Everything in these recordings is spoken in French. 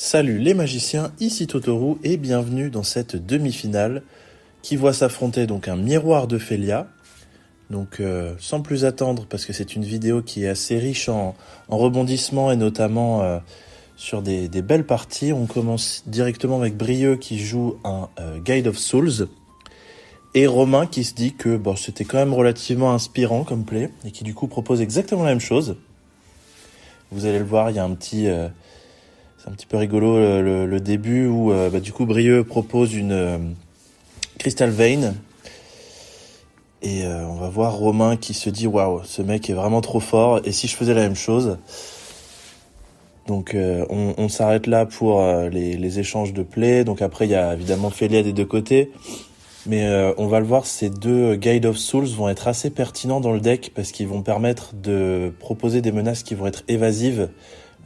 Salut les magiciens, ici Totoro et bienvenue dans cette demi-finale qui voit s'affronter donc un miroir de Félia. Donc sans plus attendre, parce que c'est une vidéo qui est assez riche en rebondissements et notamment sur des belles parties, on commence directement avec Brieux qui joue un Guide of Souls et Romain qui se dit que c'était quand même relativement inspirant comme play et qui du coup propose exactement la même chose. Vous allez le voir, il y a un petit... c'est un petit peu rigolo le début où du coup Brieux propose une Crystal Vein et on va voir Romain qui se dit waouh, ce mec est vraiment trop fort et si je faisais la même chose. Donc on s'arrête là pour les échanges de play. Donc après il y a évidemment Félia des deux côtés, mais on va le voir, ces deux Guide of Souls vont être assez pertinents dans le deck parce qu'ils vont permettre de proposer des menaces qui vont être évasives,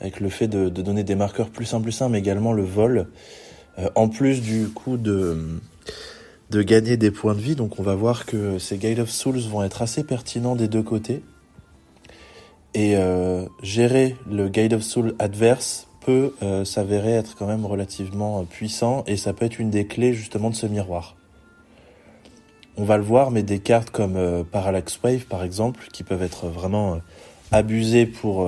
avec le fait de donner des marqueurs plus 1/+1, mais également le vol, en plus du coup de gagner des points de vie. Donc on va voir que ces Guide of Souls vont être assez pertinents des deux côtés. Et gérer le Guide of Souls adverse peut s'avérer être quand même relativement puissant, et ça peut être une des clés justement de ce miroir. On va le voir, mais des cartes comme Parallax Wave par exemple, qui peuvent être vraiment abusées pour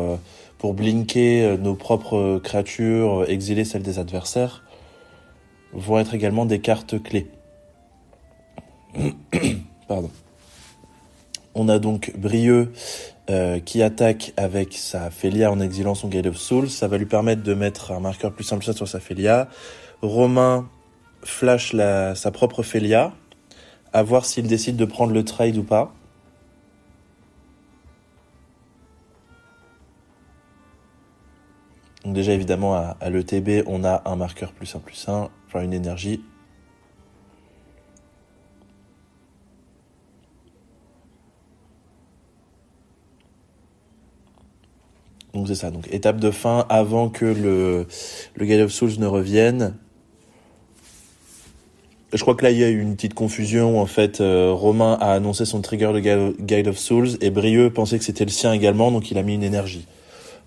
blinker nos propres créatures, exiler celles des adversaires, vont être également des cartes clés. Pardon. On a donc Brieux qui attaque avec sa Félia en exilant son Guide of Souls. Ça va lui permettre de mettre un marqueur plus simple sur sa Félia. Romain flash sa propre Félia, à voir s'il décide de prendre le trade ou pas. Donc déjà évidemment à l'ETB on a un marqueur plus 1/+1, enfin une énergie. Donc c'est ça, donc étape de fin avant que le Guide of Souls ne revienne. Je crois que là il y a eu une petite confusion où en fait Romain a annoncé son trigger de Guide of Souls et Brieux pensait que c'était le sien également, donc il a mis une énergie.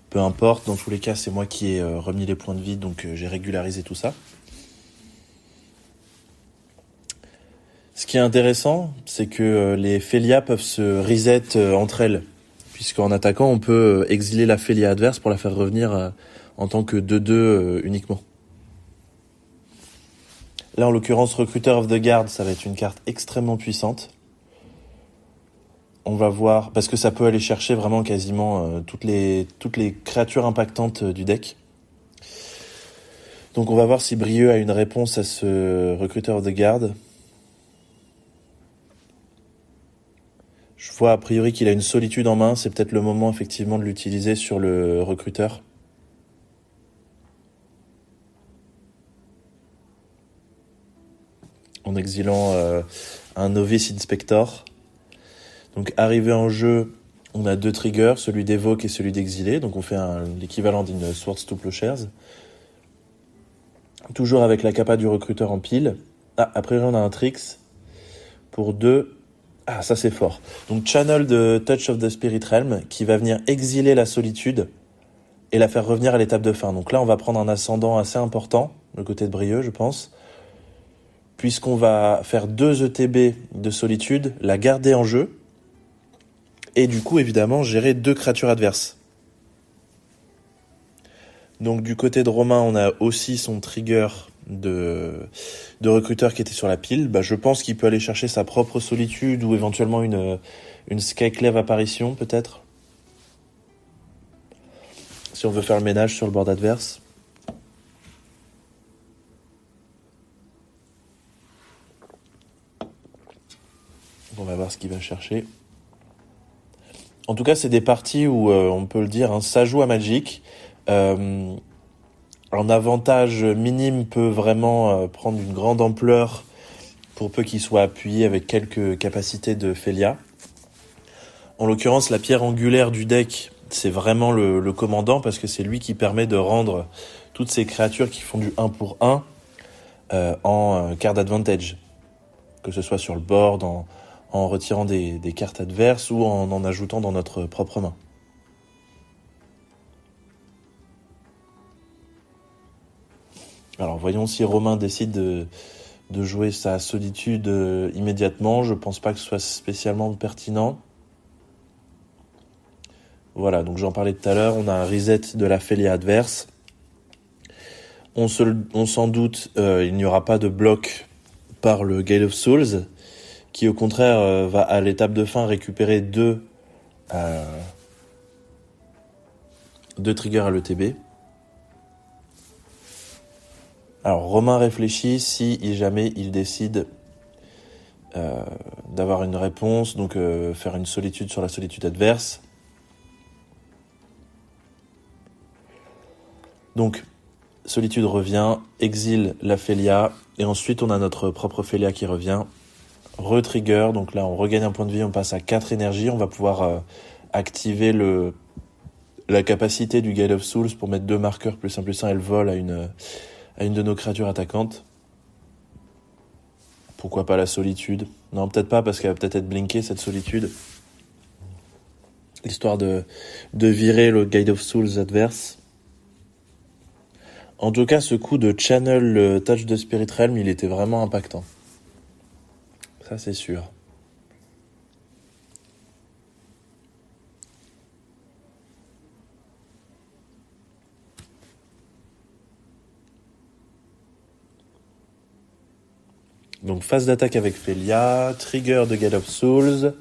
Peu importe, dans tous les cas c'est moi qui ai remis les points de vie, donc j'ai régularisé tout ça. Ce qui est intéressant, c'est que les Félia peuvent se reset entre elles, puisqu'en attaquant on peut exiler la Félia adverse pour la faire revenir en tant que 2/2 uniquement. Là, en l'occurrence, Recruiter of the Guard, ça va être une carte extrêmement puissante. On va voir, parce que ça peut aller chercher vraiment quasiment toutes les créatures impactantes du deck. Donc on va voir si Brieux a une réponse à ce Recruiter of the Guard. Je vois a priori qu'il a une solitude en main, c'est peut-être le moment effectivement de l'utiliser sur le recruteur. En exilant un Novice Inspector. Donc arrivé en jeu, on a deux triggers, celui d'évoque et celui d'exilé. Donc on fait l'équivalent d'une Swords to Plowshares. Toujours avec la capa du recruteur en pile. Ah, après on a un Trix pour 2. Ah, ça c'est fort. Donc Channel de Touch of the Spirit Realm qui va venir exiler la solitude et la faire revenir à l'étape de fin. Donc là on va prendre un ascendant assez important, le côté de Brieux je pense, puisqu'on va faire 2 ETB de solitude, la garder en jeu, et du coup évidemment gérer 2 créatures adverses. Donc du côté de Romain, on a aussi son trigger de recruteur qui était sur la pile. Je pense qu'il peut aller chercher sa propre solitude ou éventuellement une Skyclave apparition peut-être, si on veut faire le ménage sur le board adverse. On va voir ce qu'il va chercher. En tout cas, c'est des parties où, on peut le dire, ça joue à Magic. Un avantage minime peut vraiment prendre une grande ampleur pour peu qu'il soit appuyé avec quelques capacités de Félia. En l'occurrence, la pierre angulaire du deck, c'est vraiment le commandant, parce que c'est lui qui permet de rendre toutes ces créatures qui font du 1 pour 1 en card advantage. Que ce soit sur le board, en retirant des cartes adverses ou en ajoutant dans notre propre main. Alors voyons si Romain décide de jouer sa solitude immédiatement. Je pense pas que ce soit spécialement pertinent. Voilà, donc j'en parlais tout à l'heure, on a un reset de la Félia adverse. On s'en doute, il n'y aura pas de bloc par le Gale of Souls, qui au contraire va à l'étape de fin récupérer deux triggers à l'ETB. Alors Romain réfléchit si jamais il décide d'avoir une réponse, donc faire une solitude sur la solitude adverse. Donc solitude revient, exile la Félia, et ensuite on a notre propre Félia qui revient. Retrigger, donc là on regagne un point de vie, on passe à 4 énergies, on va pouvoir activer la capacité du Gale of Souls pour mettre 2 marqueurs +1/+1 et le vol à une de nos créatures attaquantes. Pourquoi pas la solitude? Non, peut-être pas, parce qu'elle va peut-être être blinkée cette solitude. Histoire de virer le Gale of Souls adverse. En tout cas, ce coup de channel Touch de Spirit Realm, il était vraiment impactant. Ça, c'est sûr. Donc, phase d'attaque avec Félia, trigger de Gale of Souls.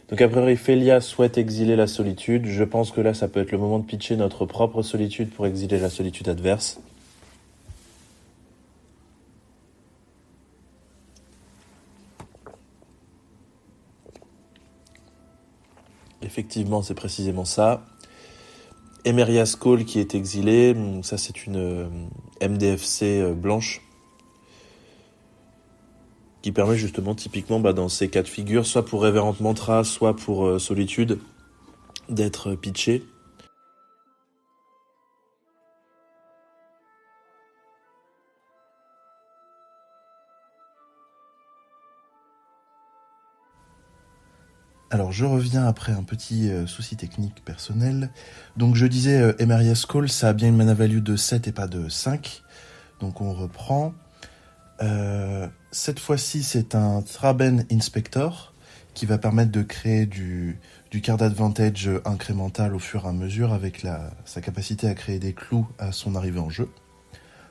Donc, a priori, Félia souhaite exiler la solitude. Je pense que là, ça peut être le moment de pitcher notre propre solitude pour exiler la solitude adverse. Effectivement, c'est précisément ça. Emeria's Call qui est exilé, ça c'est une MDFC blanche qui permet justement typiquement dans ces cas de figure, soit pour Révérend Mantra, soit pour Solitude, d'être pitché. Alors je reviens après un petit souci technique personnel. Donc je disais Emeria's Call, ça a bien une mana value de 7 et pas de 5. Donc on reprend. Cette fois-ci c'est un Traben Inspector qui va permettre de créer du card advantage incrémental au fur et à mesure avec sa capacité à créer des clous à son arrivée en jeu.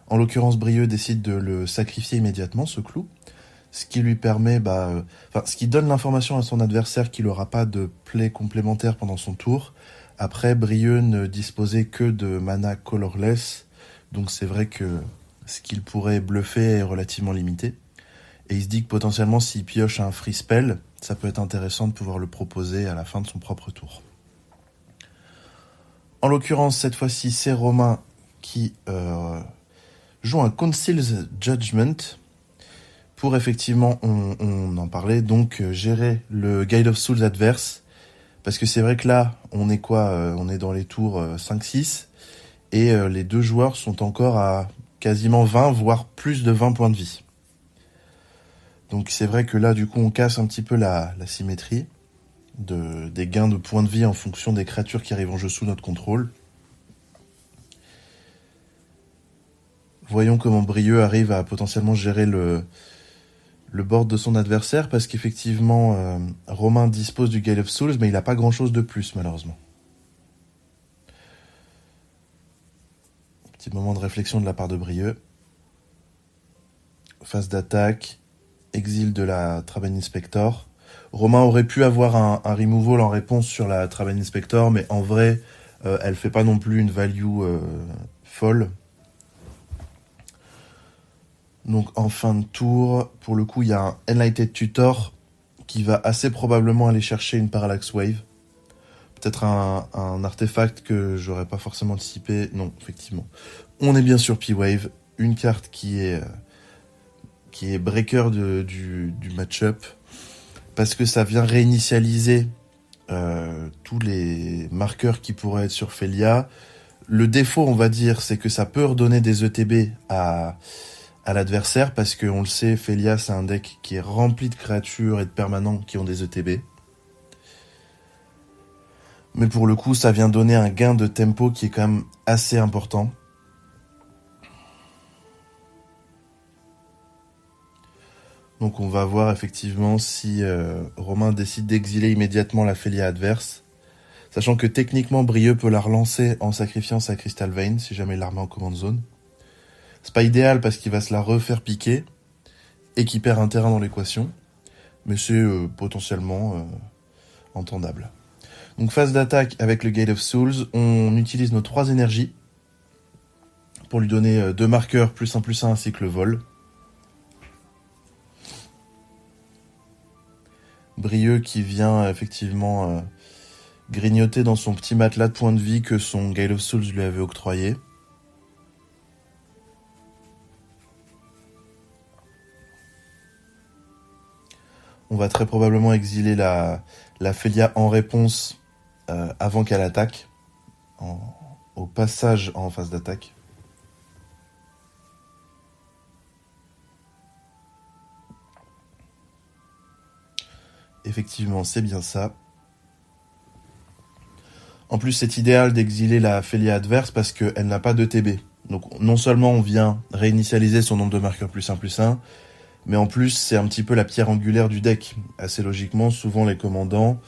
En l'occurrence, Brieux décide de le sacrifier immédiatement, ce clou. Ce qui lui permet, ce qui donne l'information à son adversaire qu'il n'aura pas de play complémentaire pendant son tour. Après, Brieux ne disposait que de mana colorless, donc c'est vrai que ce qu'il pourrait bluffer est relativement limité. Et il se dit que potentiellement, s'il pioche un free spell, ça peut être intéressant de pouvoir le proposer à la fin de son propre tour. En l'occurrence, cette fois-ci, c'est Romain qui joue un Council's Judgment, pour effectivement, on en parlait, donc gérer le Gale of Souls adverse, parce que c'est vrai que là, on est on est dans les tours 5-6, et les deux joueurs sont encore à quasiment 20, voire plus de 20 points de vie. Donc c'est vrai que là, du coup, on casse un petit peu la symétrie des gains de points de vie en fonction des créatures qui arrivent en jeu sous notre contrôle. Voyons comment Brieux arrive à potentiellement gérer le board de son adversaire, parce qu'effectivement, Romain dispose du Gale of Souls, mais il n'a pas grand-chose de plus, malheureusement. Petit moment de réflexion de la part de Brieux. Phase d'attaque, exil de la Traben Inspector. Romain aurait pu avoir un removal en réponse sur la Traben Inspector, mais en vrai, elle fait pas non plus une value folle. Donc en fin de tour, pour le coup, il y a un Enlightened Tutor qui va assez probablement aller chercher une Parallax Wave. Peut-être un artefact que j'aurais pas forcément anticipé. Non, effectivement. On est bien sur P-Wave, une carte qui est breaker du match-up, parce que ça vient réinitialiser tous les marqueurs qui pourraient être sur Félia. Le défaut, on va dire, c'est que ça peut redonner des ETB à l'adversaire, parce qu'on le sait, Félia, c'est un deck qui est rempli de créatures et de permanents qui ont des ETB. Mais pour le coup, ça vient donner un gain de tempo qui est quand même assez important. Donc on va voir effectivement si Romain décide d'exiler immédiatement la Félia adverse. Sachant que techniquement, Brieux peut la relancer en sacrifiant sa Crystal Vein, si jamais il la remet en command zone. C'est pas idéal parce qu'il va se la refaire piquer, et qu'il perd un terrain dans l'équation. Mais c'est potentiellement entendable. Donc phase d'attaque avec le Gate of Souls, on utilise nos 3 énergies pour lui donner 2 marqueurs, +1/+1 ainsi que le vol. Brieux qui vient effectivement grignoter dans son petit matelas de points de vie que son Gate of Souls lui avait octroyé. On va très probablement exiler la Félia en réponse avant qu'elle attaque, au passage en phase d'attaque. Effectivement, c'est bien ça. En plus, c'est idéal d'exiler la Félia adverse parce qu'elle n'a pas de TB. Donc non seulement on vient réinitialiser son nombre de marqueurs +1/+1, mais en plus c'est un petit peu la pierre angulaire du deck. Assez logiquement, souvent les commandants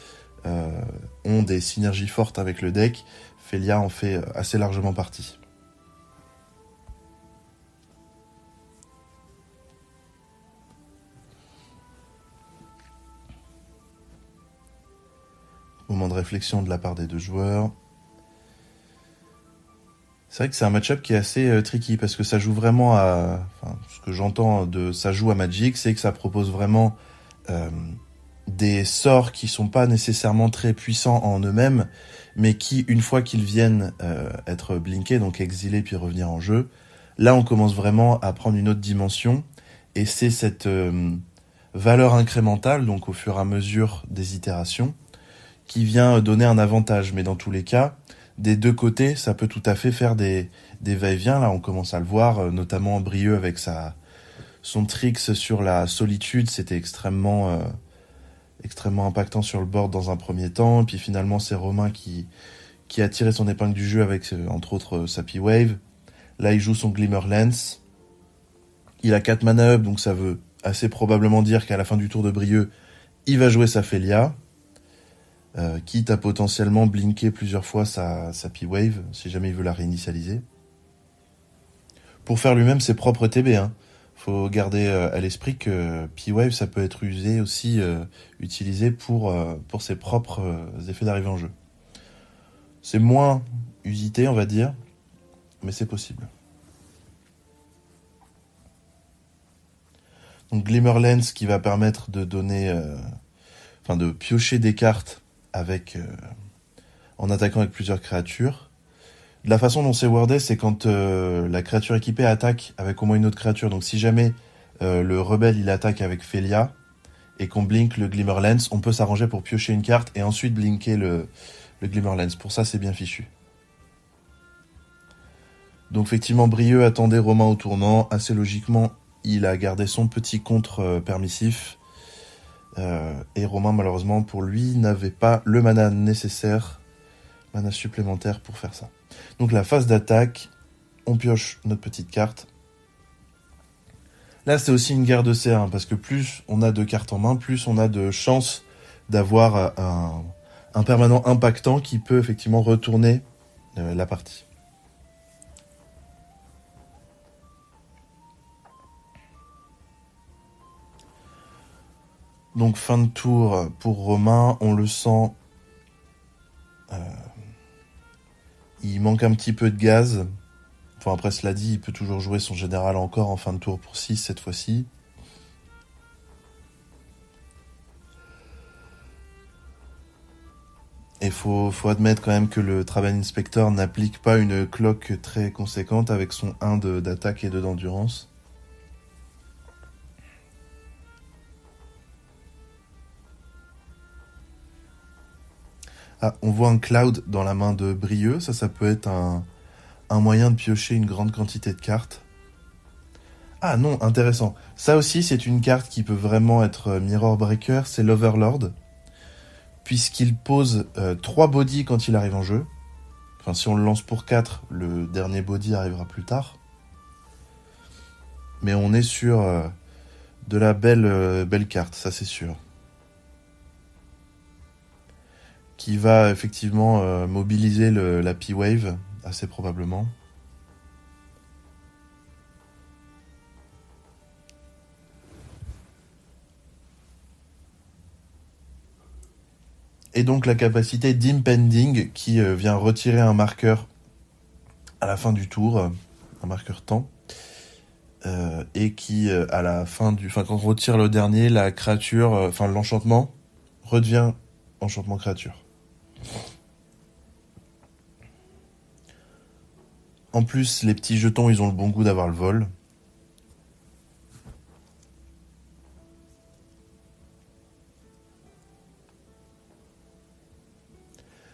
ont des synergies fortes avec le deck. Félia en fait assez largement partie. Moment de réflexion de la part des 2 joueurs. C'est vrai que c'est un match-up qui est assez tricky parce que ça joue vraiment à... Enfin, ce que j'entends de ça joue à Magic, c'est que ça propose vraiment des sorts qui sont pas nécessairement très puissants en eux-mêmes, mais qui, une fois qu'ils viennent être blinkés, donc exilés puis revenir en jeu, là on commence vraiment à prendre une autre dimension, et c'est cette valeur incrémentale, donc au fur et à mesure des itérations, qui vient donner un avantage. Mais dans tous les cas, des 2 côtés, ça peut tout à fait faire des va-et-vient. Là, on commence à le voir, notamment Brieux avec son tricks sur la solitude, c'était extrêmement impactant sur le board dans un premier temps. Puis finalement, c'est Romain qui a tiré son épingle du jeu avec, entre autres, Sappy Wave. Là, il joue son Glimmer Lance. Il a 4 mana up, donc ça veut assez probablement dire qu'à la fin du tour de Brieux, il va jouer sa Félia. Quitte à potentiellement blinker plusieurs fois sa P-Wave, si jamais il veut la réinitialiser. Pour faire lui-même ses propres TB, hein. Faut garder à l'esprit que P-Wave, ça peut être usé aussi, utilisé pour ses propres effets d'arrivée en jeu. C'est moins usité, on va dire, mais c'est possible. Donc Glimmer Lens qui va permettre de donner... de piocher des cartes avec en attaquant avec plusieurs créatures. De la façon dont c'est wordé, c'est quand la créature équipée attaque avec au moins une autre créature. Donc si jamais le rebelle il attaque avec Félia et qu'on blink le Glimmer Lens, on peut s'arranger pour piocher une carte et ensuite blinker le Glimmer Lens. Pour ça, c'est bien fichu. Donc effectivement, Brieux attendait Romain au tournant. Assez logiquement, il a gardé son petit contre permissif. Et Romain, malheureusement, pour lui, n'avait pas le mana nécessaire, mana supplémentaire pour faire ça. Donc la phase d'attaque, on pioche notre petite carte. Là, c'est aussi une guerre de serre, hein, parce que plus on a de cartes en main, plus on a de chances d'avoir un permanent impactant qui peut effectivement retourner la partie. Donc fin de tour pour Romain, on le sent, il manque un petit peu de gaz. Enfin après cela dit, il peut toujours jouer son général encore en fin de tour pour 6 cette fois-ci. Et faut admettre quand même que le Traben Inspector n'applique pas une cloque très conséquente avec son 1 d'attaque et 2 d'endurance. Ah, on voit un Cloud dans la main de Brieux, ça peut être un moyen de piocher une grande quantité de cartes. Ah non, intéressant. Ça aussi, c'est une carte qui peut vraiment être Mirror Breaker, c'est l'Overlord. Puisqu'il pose 3 bodies quand il arrive en jeu. Enfin, si on le lance pour 4, le dernier body arrivera plus tard. Mais on est sur de la belle carte, ça c'est sûr. Qui va effectivement mobiliser la P-Wave, assez probablement. Et donc la capacité d'impending qui vient retirer un marqueur à la fin du tour, un marqueur temps. Et qui, à la fin quand on retire le dernier, la créature, l'enchantement redevient enchantement créature. En plus, les petits jetons, ils ont le bon goût d'avoir le vol.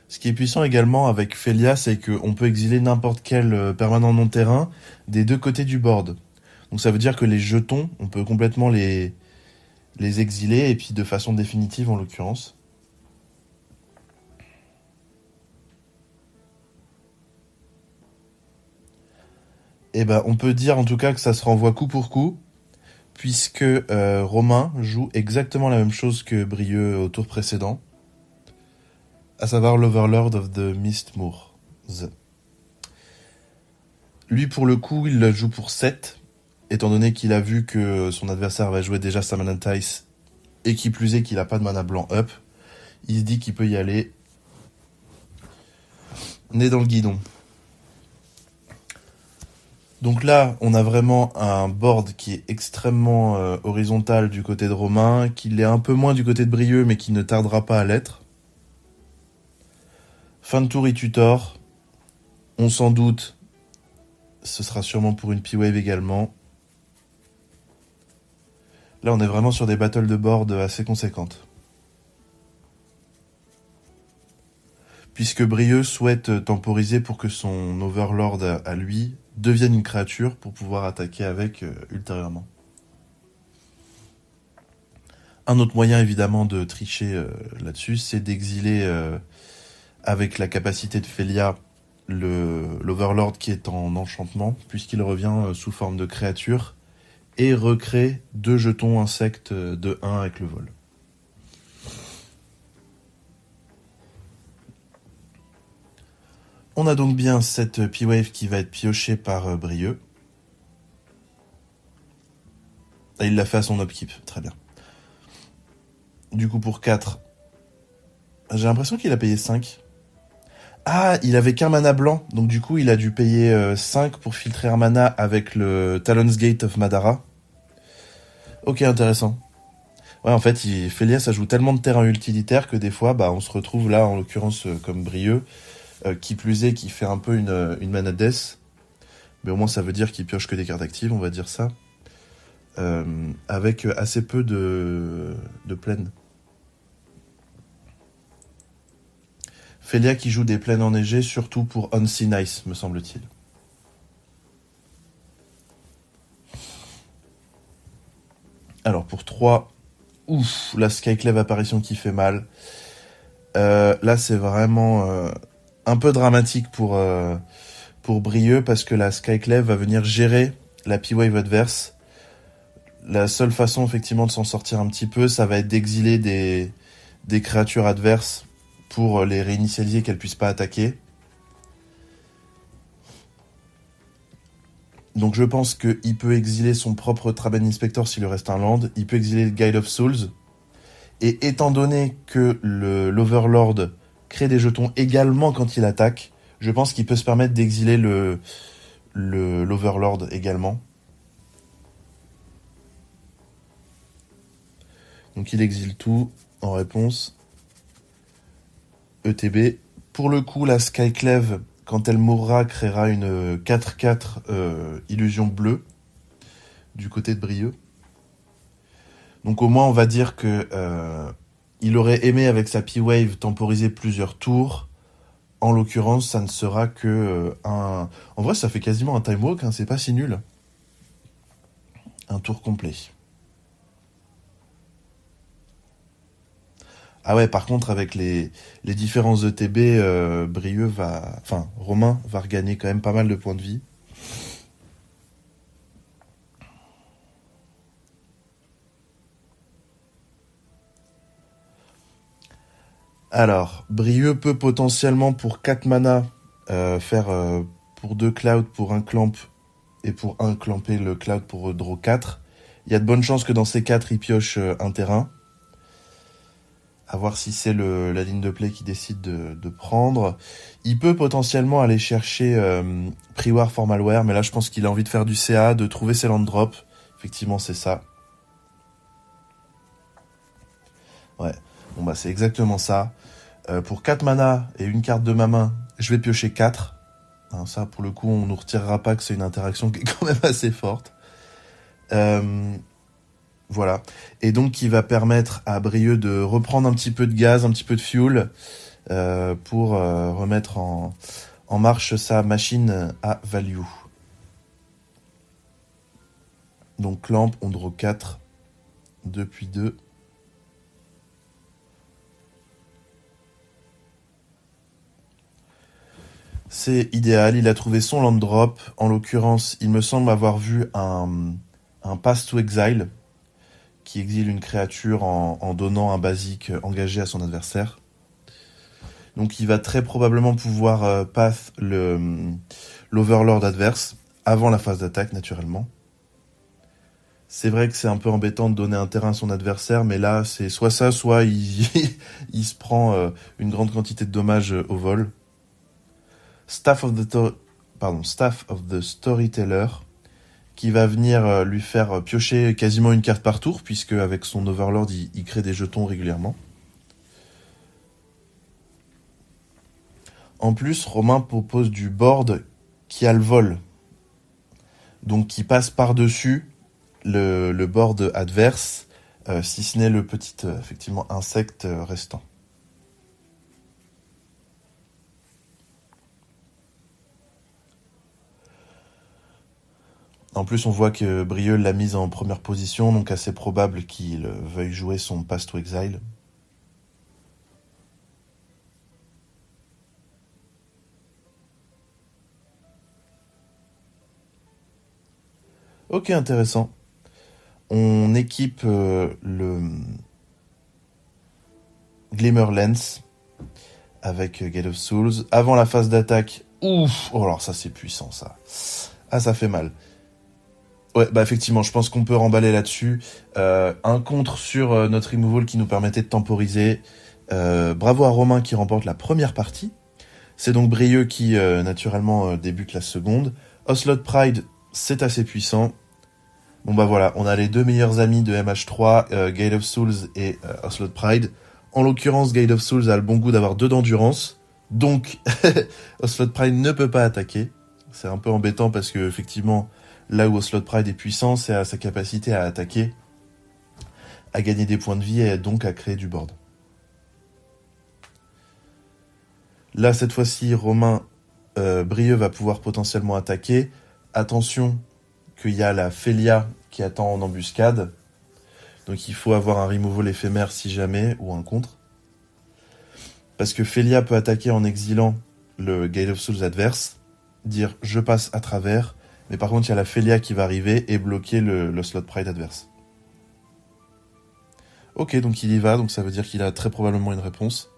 Ce qui est puissant également avec Felia, c'est qu'on peut exiler n'importe quel permanent non-terrain des deux côtés du board. Donc ça veut dire que les jetons, on peut complètement les exiler, et puis de façon définitive en l'occurrence. Et ben, on peut dire en tout cas que ça se renvoie coup pour coup, puisque Romain joue exactement la même chose que Brieux au tour précédent, à savoir l'Overlord of the Mistmoors. Lui, pour le coup, il la joue pour 7, étant donné qu'il a vu que son adversaire va jouer déjà Summon Entice, et qui plus est qu'il a pas de mana blanc up, il se dit qu'il peut y aller nez dans le guidon. Donc là, on a vraiment un board qui est extrêmement horizontal du côté de Romain, qui l'est un peu moins du côté de Brieux, mais qui ne tardera pas à l'être. Fin de tour, il tutor. On s'en doute, ce sera sûrement pour une P-Wave également. Là, on est vraiment sur des battles de board assez conséquentes. Puisque Brieux souhaite temporiser pour que son Overlord à lui devienne une créature pour pouvoir attaquer avec ultérieurement. Un autre moyen évidemment de tricher là-dessus, c'est d'exiler avec la capacité de Felia l'Overlord qui est en enchantement, puisqu'il revient sous forme de créature, et recrée 2 jetons insectes de 1 avec le vol. On a donc bien cette P-Wave qui va être piochée par Brieux. Et il l'a fait à son upkeep, très bien. Du coup pour 4, j'ai l'impression qu'il a payé 5. Ah, il avait qu'un mana blanc, donc du coup il a dû payer 5 pour filtrer un mana avec le Talon's Gate of Madara. Ok, intéressant. Ouais, en fait, Felia, ça joue tellement de terrains utilitaires que des fois, on se retrouve là, en l'occurrence, comme Brieux, qui plus est, qui fait un peu une mana death. Mais au moins, ça veut dire qu'il pioche que des cartes actives, on va dire ça. Avec assez peu de plaines. Felia qui joue des plaines enneigées, surtout pour Unseen Ice, me semble-t-il. Alors, pour 3, ouf, la Skyclave apparition qui fait mal. Là, c'est vraiment un peu dramatique pour Brieux, parce que la Skyclave va venir gérer la P-Wave adverse. La seule façon, effectivement, de s'en sortir un petit peu, ça va être d'exiler des créatures adverses pour les réinitialiser, qu'elles puissent pas attaquer. Donc je pense qu'il peut exiler son propre Traben Inspector s'il lui reste un land, il peut exiler le Guide of Souls, et étant donné que l'Overlord crée des jetons également quand il attaque, je pense qu'il peut se permettre d'exiler l'Overlord également. Donc il exile tout en réponse. ETB. Pour le coup, la Skyclave, quand elle mourra, créera une 4-4 illusion bleue du côté de Brieux. Donc au moins, on va dire que il aurait aimé, avec sa P-Wave, temporiser plusieurs tours. En l'occurrence, ça ne sera que un... En vrai, ça fait quasiment un time walk, hein, c'est pas si nul. Un tour complet. Ah ouais, par contre, avec les différents ETB, Romain va regagner quand même pas mal de points de vie. Alors, Brieux peut potentiellement pour 4 mana faire pour 2 clouds pour un clamp et pour un clamper le cloud pour draw 4. Il y a de bonnes chances que dans ces 4 il pioche un terrain. À voir si c'est la ligne de play qui décide de prendre. Il peut potentiellement aller chercher Priwar for Malware, mais là je pense qu'il a envie de faire du CA, de trouver ses land drops. Effectivement, c'est ça. Ouais, bon bah c'est exactement ça. Pour 4 mana et une carte de ma main, je vais piocher 4. Hein, ça, pour le coup, on nous retirera pas que c'est une interaction qui est quand même assez forte. Voilà. Et donc, qui va permettre à Brieux de reprendre un petit peu de gaz, un petit peu de fuel, pour remettre en marche sa machine à value. Donc, clamp, on draw 4, 2 puis 2. C'est idéal, il a trouvé son land drop. En l'occurrence, il me semble avoir vu un Pass to Exile, qui exile une créature en donnant un basique engagé à son adversaire. Donc il va très probablement pouvoir path l'Overlord adverse, avant la phase d'attaque naturellement. C'est vrai que c'est un peu embêtant de donner un terrain à son adversaire, mais là c'est soit ça, soit il se prend une grande quantité de dommages au vol. Staff of the Storyteller, qui va venir lui faire piocher quasiment une carte par tour, puisque avec son Overlord, il crée des jetons régulièrement. En plus, Romain propose du board qui a le vol, donc qui passe par-dessus le board adverse, si ce n'est le petit effectivement insecte restant. En plus, on voit que Brieux l'a mise en première position, donc assez probable qu'il veuille jouer son Pass to Exile. Ok, intéressant. On équipe le Glimmer Lens avec Gate of Souls. Avant la phase d'attaque, ouf, oh alors ça c'est puissant ça. Ah, ça fait mal. Ouais, bah effectivement, je pense qu'on peut remballer là-dessus. Un contre sur notre removal qui nous permettait de temporiser. Bravo à Romain qui remporte la première partie. C'est donc Brieux qui naturellement débute la seconde. Ocelot Pride, c'est assez puissant. Bon bah voilà, on a les deux meilleurs amis de MH3, Gate of Souls et Ocelot Pride. En l'occurrence, Gate of Souls a le bon goût d'avoir 2 d'endurance. Donc, Ocelot Pride ne peut pas attaquer. C'est un peu embêtant parce que effectivement, là où Ocelot Pride est puissant, c'est à sa capacité à attaquer, à gagner des points de vie et donc à créer du board. Là, cette fois-ci, Romain Brieux va pouvoir potentiellement attaquer. Attention qu'il y a la Félia qui attend en embuscade. Donc il faut avoir un removal éphémère si jamais, ou un contre. Parce que Félia peut attaquer en exilant le Gate of Souls adverse, dire je passe à travers, mais par contre il y a la Félia qui va arriver et bloquer le slot Pride adverse. Ok, donc il y va, donc ça veut dire qu'il a très probablement une réponse.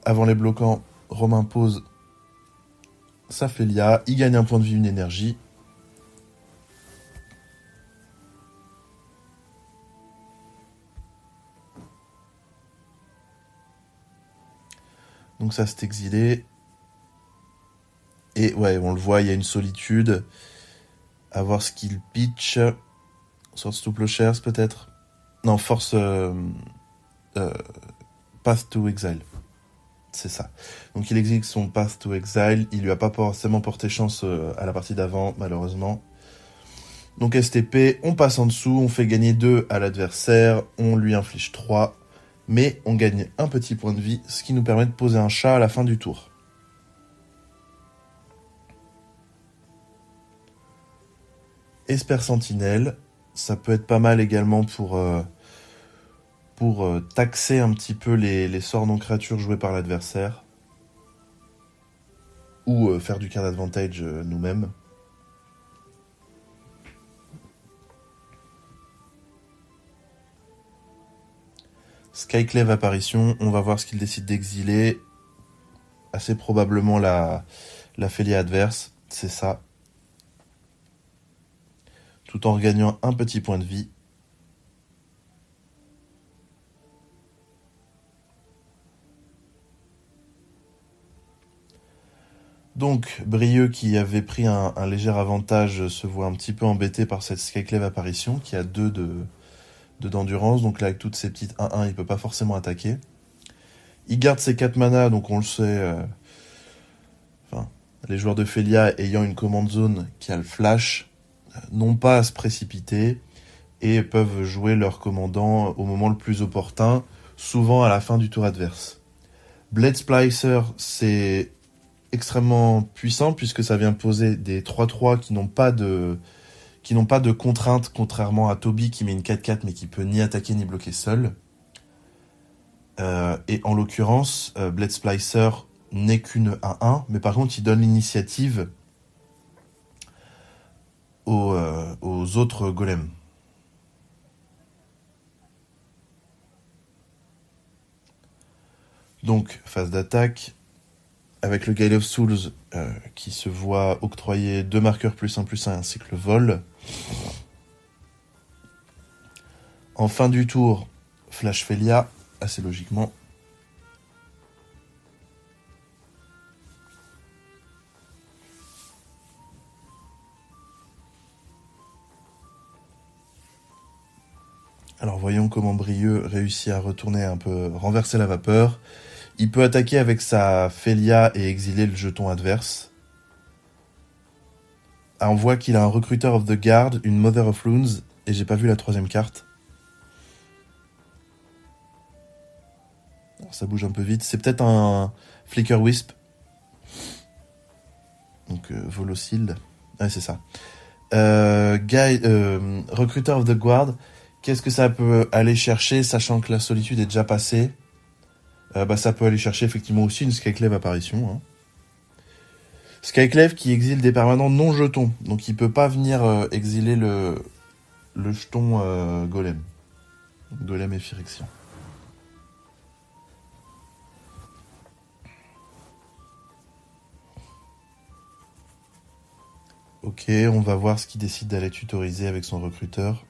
Avant les bloquants, Romain pose sa Félia, il gagne un point de vie, une énergie. Donc ça s'est exilé. Et ouais, on le voit, il y a une solitude. À voir ce qu'il pitch. Source to Plowshares peut-être. Non, Force Path to Exile. C'est ça. Donc il exige son Path to Exile. Il lui a pas forcément porté chance à la partie d'avant, malheureusement. Donc STP, on passe en dessous, on fait gagner 2 à l'adversaire, on lui inflige 3, mais on gagne un petit point de vie, ce qui nous permet de poser un chat à la fin du tour. Esper Sentinelle, ça peut être pas mal également pour taxer un petit peu les sorts non-créatures joués par l'adversaire. Ou faire du card advantage nous-mêmes. Skyclave apparition, on va voir ce qu'il décide d'exiler. Assez probablement la Félia adverse, c'est ça. Tout en regagnant un petit point de vie. Donc, Brieux, qui avait pris un léger avantage, se voit un petit peu embêté par cette Skyclave apparition, qui a 2 d'endurance. Donc là, avec toutes ces petites 1-1, il peut pas forcément attaquer. Il garde ses 4 mana, donc on le sait. Les joueurs de Félia ayant une command zone qui a le flash, n'ont pas à se précipiter et peuvent jouer leur commandant au moment le plus opportun, souvent à la fin du tour adverse. Blade Splicer, c'est extrêmement puissant puisque ça vient poser des 3-3 qui n'ont pas de contraintes, contrairement à Toby qui met une 4-4 mais qui peut ni attaquer ni bloquer seul. Et en l'occurrence, Blade Splicer n'est qu'une 1-1, mais par contre il donne l'initiative aux autres golems. Donc, phase d'attaque, avec le Gale of Souls qui se voit octroyer 2 marqueurs +1/+1 ainsi que le vol. En fin du tour, Flash Félia, assez logiquement. Alors voyons comment Brieux réussit à retourner un peu, renverser la vapeur. Il peut attaquer avec sa Félia et exiler le jeton adverse. Ah, on voit qu'il a un Recruiter of the Guard, une Mother of Runes, et j'ai pas vu la 3e carte. Alors ça bouge un peu vite. C'est peut-être un Flicker Wisp. Donc Volocil. Ouais, c'est ça. Recruiter of the Guard. Qu'est-ce que ça peut aller chercher, sachant que la solitude est déjà passée? Ça peut aller chercher effectivement aussi une Skyclave apparition. Hein. Skyclave qui exile des permanents non jetons. Donc il peut pas venir exiler le jeton golem. Golem et Phyrexian. Ok, on va voir ce qu'il décide d'aller tutoriser avec son recruteur.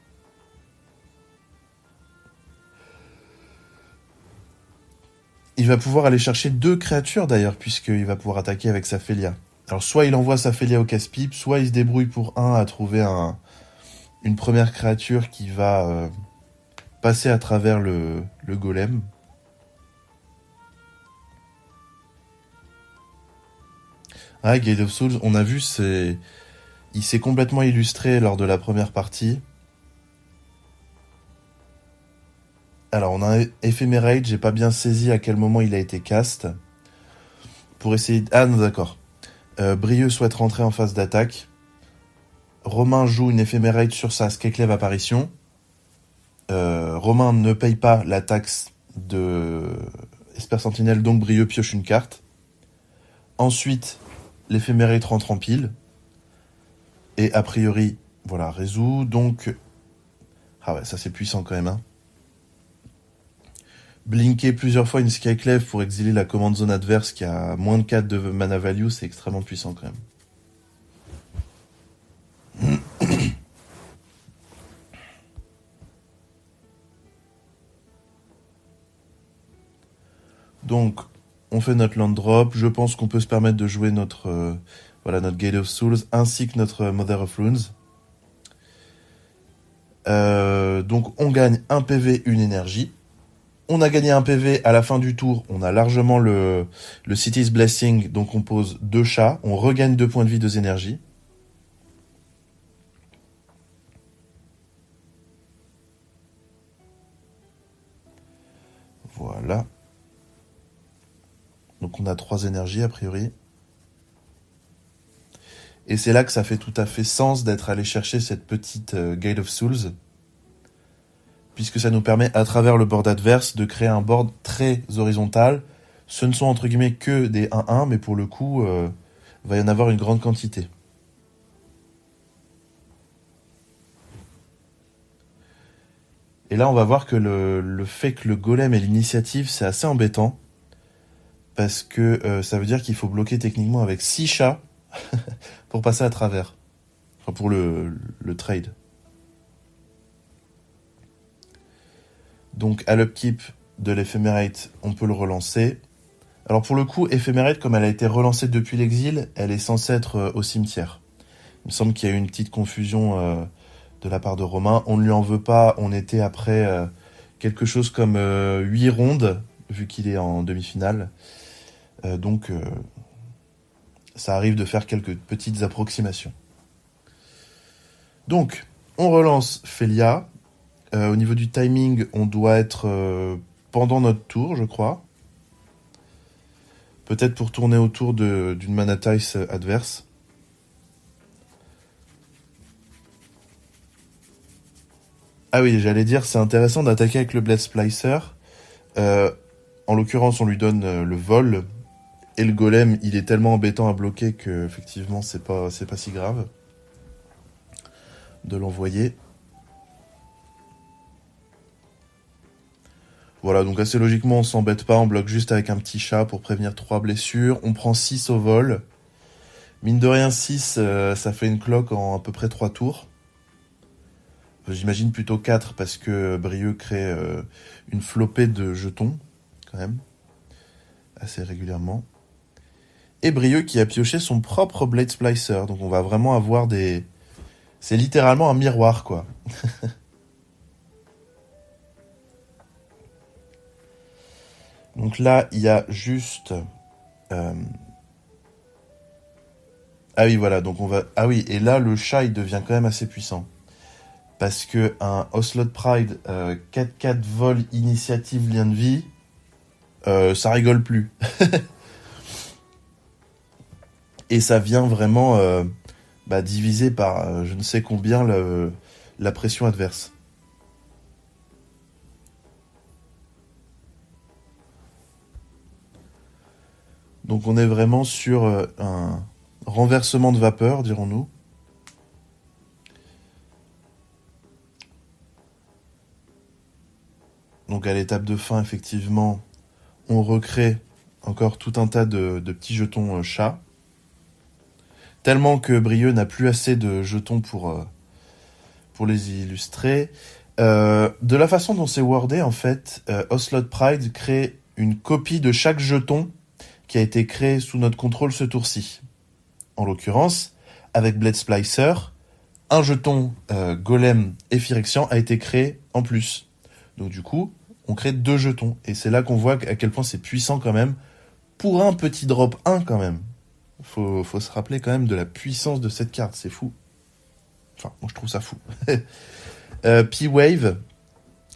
Il va pouvoir aller chercher 2 créatures d'ailleurs, puisqu'il va pouvoir attaquer avec sa Félia. Alors soit il envoie sa Félia au casse-pipe, soit il se débrouille pour à trouver une première créature qui va passer à travers le golem. Ah, Gale of Souls, on a vu, il s'est complètement illustré lors de la première partie. Alors, on a un Ephemerate, j'ai pas bien saisi à quel moment il a été cast. Pour essayer... Ah non, d'accord. Brieux souhaite rentrer en phase d'attaque. Romain joue une Ephemerate sur sa Skyclave apparition. Romain ne paye pas la taxe de Esper Sentinelle, donc Brieux pioche une carte. Ensuite, l'Ephemerate rentre en pile. Et a priori, voilà, résout. Donc... Ah ouais, ça c'est puissant quand même, hein. Blinker plusieurs fois une Skyclave pour exiler la command zone adverse qui a moins de 4 de mana value, c'est extrêmement puissant quand même. Donc, on fait notre land drop. Je pense qu'on peut se permettre de jouer notre Gate of Souls ainsi que notre Mother of Runes. Donc, on gagne un PV, une énergie. On a gagné un PV à la fin du tour. On a largement le City's Blessing. Donc, on pose 2 chats. On regagne 2 points de vie, 2 énergies. Voilà. Donc, on a 3 énergies, a priori. Et c'est là que ça fait tout à fait sens d'être allé chercher cette petite Gate of Souls. Puisque ça nous permet, à travers le board adverse, de créer un board très horizontal. Ce ne sont entre guillemets que des 1-1, mais pour le coup, va y en avoir une grande quantité. Et là, on va voir que le fait que le golem ait l'initiative, c'est assez embêtant. Parce que ça veut dire qu'il faut bloquer techniquement avec 6 chats pour passer à travers. Enfin, pour le trade. Donc, à l'upkeep de l'éphémérite, on peut le relancer. Alors, pour le coup, éphémérite, comme elle a été relancée depuis l'exil, elle est censée être au cimetière. Il me semble qu'il y a eu une petite confusion de la part de Romain. On ne lui en veut pas. On était après quelque chose comme 8 rondes, vu qu'il est en demi-finale. Donc, ça arrive de faire quelques petites approximations. Donc, on relance Félia. Au niveau du timing, on doit être pendant notre tour, je crois. Peut-être pour tourner autour d'une mana Tice adverse. Ah oui, j'allais dire, c'est intéressant d'attaquer avec le Blade Splicer. En l'occurrence, on lui donne le vol. Et le golem, il est tellement embêtant à bloquer que, effectivement, c'est pas si grave de l'envoyer. Voilà, donc assez logiquement, on s'embête pas, on bloque juste avec un petit chat pour prévenir 3 blessures. On prend 6 au vol. Mine de rien, 6, ça fait une cloque en à peu près 3 tours. J'imagine plutôt 4 parce que Brieux crée une flopée de jetons, quand même, assez régulièrement. Et Brieux qui a pioché son propre Blade Splicer, donc on va vraiment avoir des... C'est littéralement un miroir, quoi. Donc là, il y a juste... Ah oui, voilà, donc on va... Ah oui, et là, le chat, il devient quand même assez puissant. Parce que un Ocelot Pride 4-4 vol initiative lien de vie, ça rigole plus. Et ça vient vraiment diviser par je ne sais combien la pression adverse. Donc on est vraiment sur un renversement de vapeur, dirons-nous. Donc à l'étape de fin, effectivement, on recrée encore tout un tas de petits jetons chats. Tellement que Brieux n'a plus assez de jetons pour les illustrer. De la façon dont c'est wordé, en fait, Ocelot Pride crée une copie de chaque jeton qui a été créé sous notre contrôle ce tour-ci. En l'occurrence, avec Blade Splicer, un jeton Golem et Phyrexian a été créé en plus. Donc du coup, on crée 2 jetons. Et c'est là qu'on voit à quel point c'est puissant quand même. Pour un petit drop 1 quand même. Faut se rappeler quand même de la puissance de cette carte, c'est fou. Enfin, moi je trouve ça fou. P-Wave,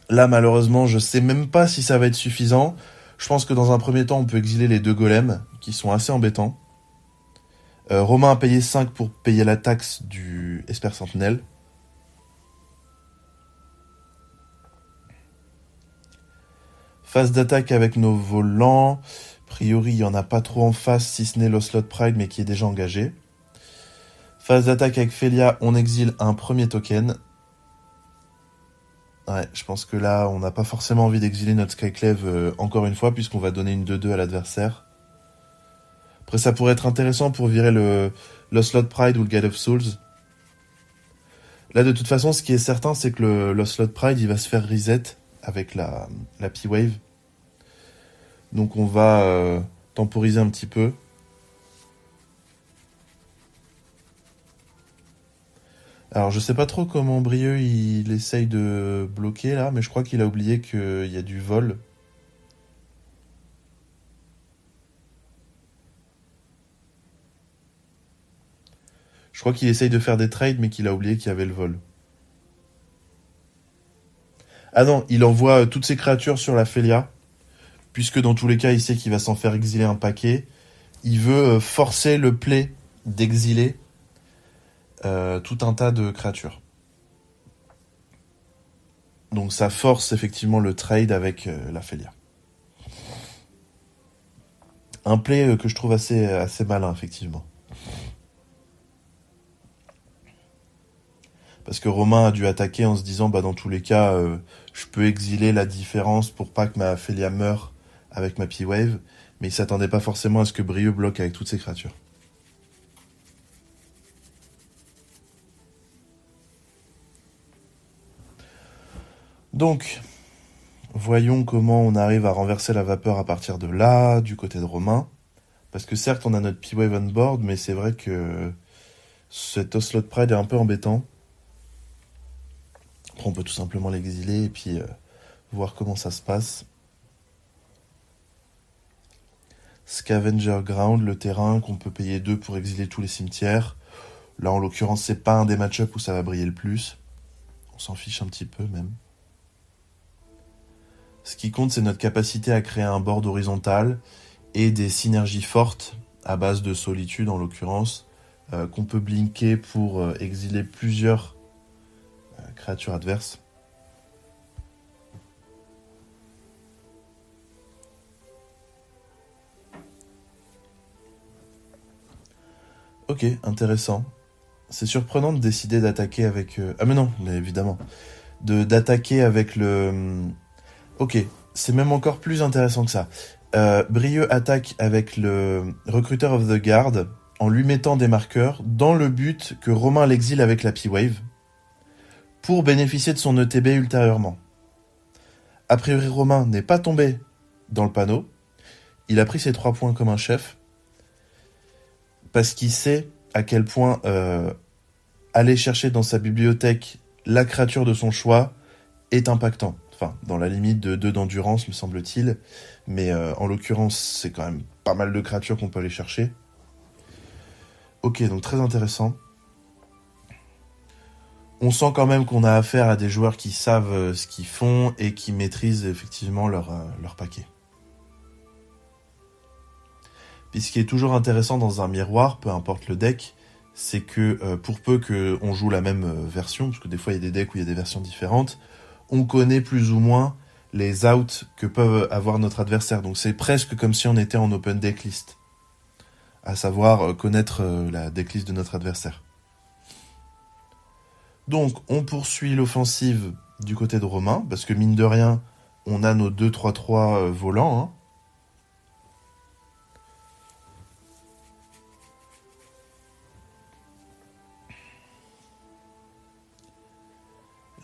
là malheureusement je sais même pas si ça va être suffisant. Je pense que dans un premier temps on peut exiler les 2 golems, qui sont assez embêtants. Romain a payé 5 pour payer la taxe du Esper Sentinelle. Phase d'attaque avec nos volants. A priori, il n'y en a pas trop en face, si ce n'est l'Ocelot Pride, mais qui est déjà engagé. Phase d'attaque avec Félia, on exile un premier token. Ouais, je pense que là, on n'a pas forcément envie d'exiler notre Skyclave encore une fois, puisqu'on va donner une 2-2 à l'adversaire. Après, ça pourrait être intéressant pour virer l'Ocelot Pride ou le Guide of Souls. Là, de toute façon, ce qui est certain, c'est que l'Ocelot Pride, il va se faire reset avec la P-Wave. Donc on va temporiser un petit peu. Alors je sais pas trop comment Brieux il essaye de bloquer là, mais je crois qu'il a oublié qu'il y a du vol. Je crois qu'il essaye de faire des trades, mais qu'il a oublié qu'il y avait le vol. Ah non, il envoie toutes ses créatures sur la Félia, puisque dans tous les cas, il sait qu'il va s'en faire exiler un paquet. Il veut forcer le play d'exiler tout un tas de créatures. Donc ça force effectivement le trade avec la Félia. Un play que je trouve assez malin, effectivement. Parce que Romain a dû attaquer en se disant, bah dans tous les cas, je peux exiler la différence pour pas que ma Félia meure avec ma P-Wave. Mais il s'attendait pas forcément à ce que Brieux bloque avec toutes ses créatures. Donc, voyons comment on arrive à renverser la vapeur à partir de là, du côté de Romain. Parce que certes, on a notre P-Wave on board, mais c'est vrai que cet Ocelot Pride est un peu embêtant. Après, on peut tout simplement l'exiler et puis voir comment ça se passe. Scavenger Ground, le terrain qu'on peut payer 2 pour exiler tous les cimetières. Là, en l'occurrence, c'est pas un des match-ups où ça va briller le plus. On s'en fiche un petit peu, même. Ce qui compte, c'est notre capacité à créer un board horizontal et des synergies fortes, à base de solitude en l'occurrence, qu'on peut blinker pour exiler plusieurs créatures adverses. Ok, intéressant. C'est surprenant de décider d'attaquer avec... Ah mais non, mais évidemment. D'attaquer avec le... Ok, c'est même encore plus intéressant que ça. Brieux attaque avec le Recruiter of the Guard en lui mettant des marqueurs dans le but que Romain l'exile avec la P-Wave pour bénéficier de son ETB ultérieurement. A priori, Romain n'est pas tombé dans le panneau. Il a pris ses 3 points comme un chef parce qu'il sait à quel point aller chercher dans sa bibliothèque la créature de son choix est impactant. Enfin, dans la limite de 2 d'endurance, me semble-t-il. Mais en l'occurrence, c'est quand même pas mal de créatures qu'on peut aller chercher. Ok, donc très intéressant. On sent quand même qu'on a affaire à des joueurs qui savent ce qu'ils font et qui maîtrisent effectivement leur paquet. Puis ce qui est toujours intéressant dans un miroir, peu importe le deck, c'est que pour peu qu'on joue la même version, parce que des fois il y a des decks où il y a des versions différentes, on connaît plus ou moins les outs que peuvent avoir notre adversaire. Donc c'est presque comme si on était en open decklist. À savoir connaître la decklist de notre adversaire. Donc on poursuit l'offensive du côté de Romain, parce que mine de rien, on a nos 2-3-3 volants. Hein.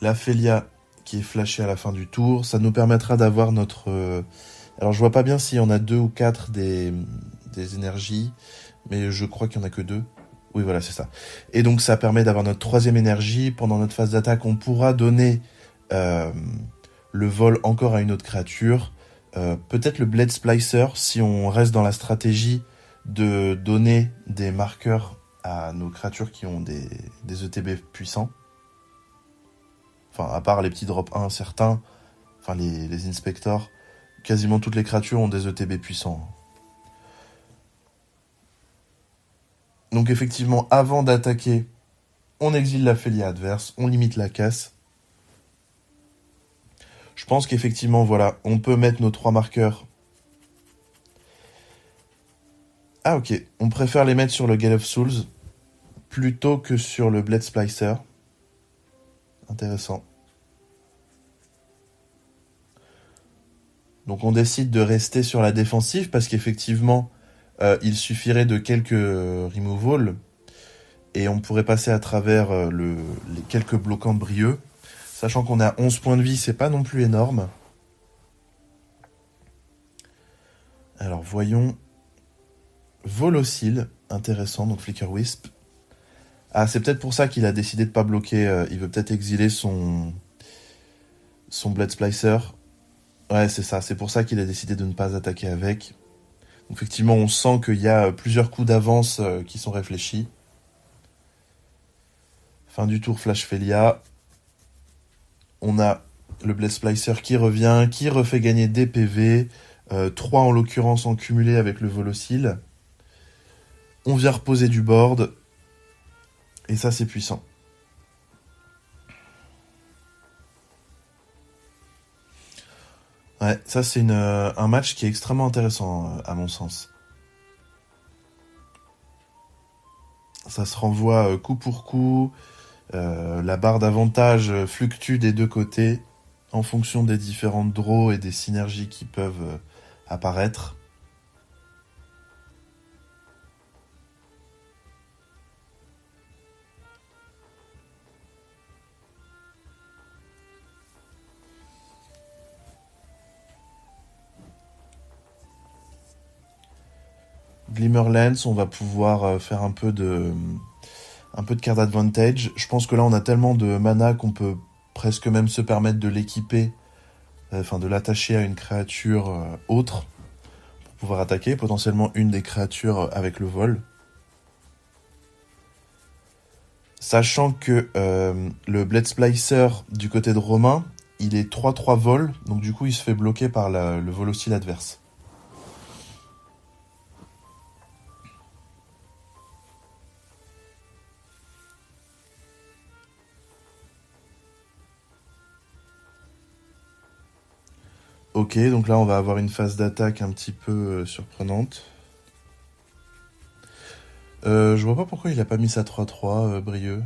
La Félia qui est flashée à la fin du tour, ça nous permettra d'avoir notre... Alors je vois pas bien s'il y en a 2 ou 4 des énergies, mais je crois qu'il y en a que 2. Oui, voilà, c'est ça. Et donc ça permet d'avoir notre 3e énergie. Pendant notre phase d'attaque, on pourra donner le vol encore à une autre créature. Peut-être le Blade Splicer, si on reste dans la stratégie de donner des marqueurs à nos créatures qui ont des ETB puissants. Enfin, à part les petits drop 1 certains, enfin les inspectors, quasiment toutes les créatures ont des ETB puissants. Donc effectivement, avant d'attaquer, on exile la Félia adverse, on limite la casse. Je pense qu'effectivement, voilà, on peut mettre nos 3 marqueurs. Ah ok, on préfère les mettre sur le Gale of Souls plutôt que sur le Blade Splicer. Intéressant. Donc on décide de rester sur la défensive parce qu'effectivement, il suffirait de quelques removals et on pourrait passer à travers les quelques bloquants de Brieux. Sachant qu'on a 11 points de vie, c'est pas non plus énorme. Alors voyons. Volocile, intéressant, donc Flicker Wisp. Ah, c'est peut-être pour ça qu'il a décidé de pas bloquer. Il veut peut-être exiler son Blade Splicer. Ouais, c'est ça. C'est pour ça qu'il a décidé de ne pas attaquer avec. Donc, effectivement, on sent qu'il y a plusieurs coups d'avance qui sont réfléchis. Fin du tour, Flash Félia. On a le Blade Splicer qui revient, qui refait gagner des PV. 3 en l'occurrence en cumulé avec le Volocile. On vient reposer du board. Et ça, c'est puissant. Ouais, ça c'est un match qui est extrêmement intéressant à mon sens. Ça se renvoie coup pour coup. La barre d'avantage fluctue des deux côtés en fonction des différentes draws et des synergies qui peuvent apparaître. Glimmerlance, on va pouvoir faire un peu de card advantage. Je pense que là on a tellement de mana qu'on peut presque même se permettre de l'équiper, de l'attacher à une créature autre pour pouvoir attaquer, potentiellement une des créatures avec le vol. Sachant que le Blade Splicer du côté de Romain, il est 3-3 vol, donc du coup il se fait bloquer par le vol hostile adverse. Ok, donc là on va avoir une phase d'attaque un petit peu surprenante. Je vois pas pourquoi il a pas mis sa 3-3, Brieux.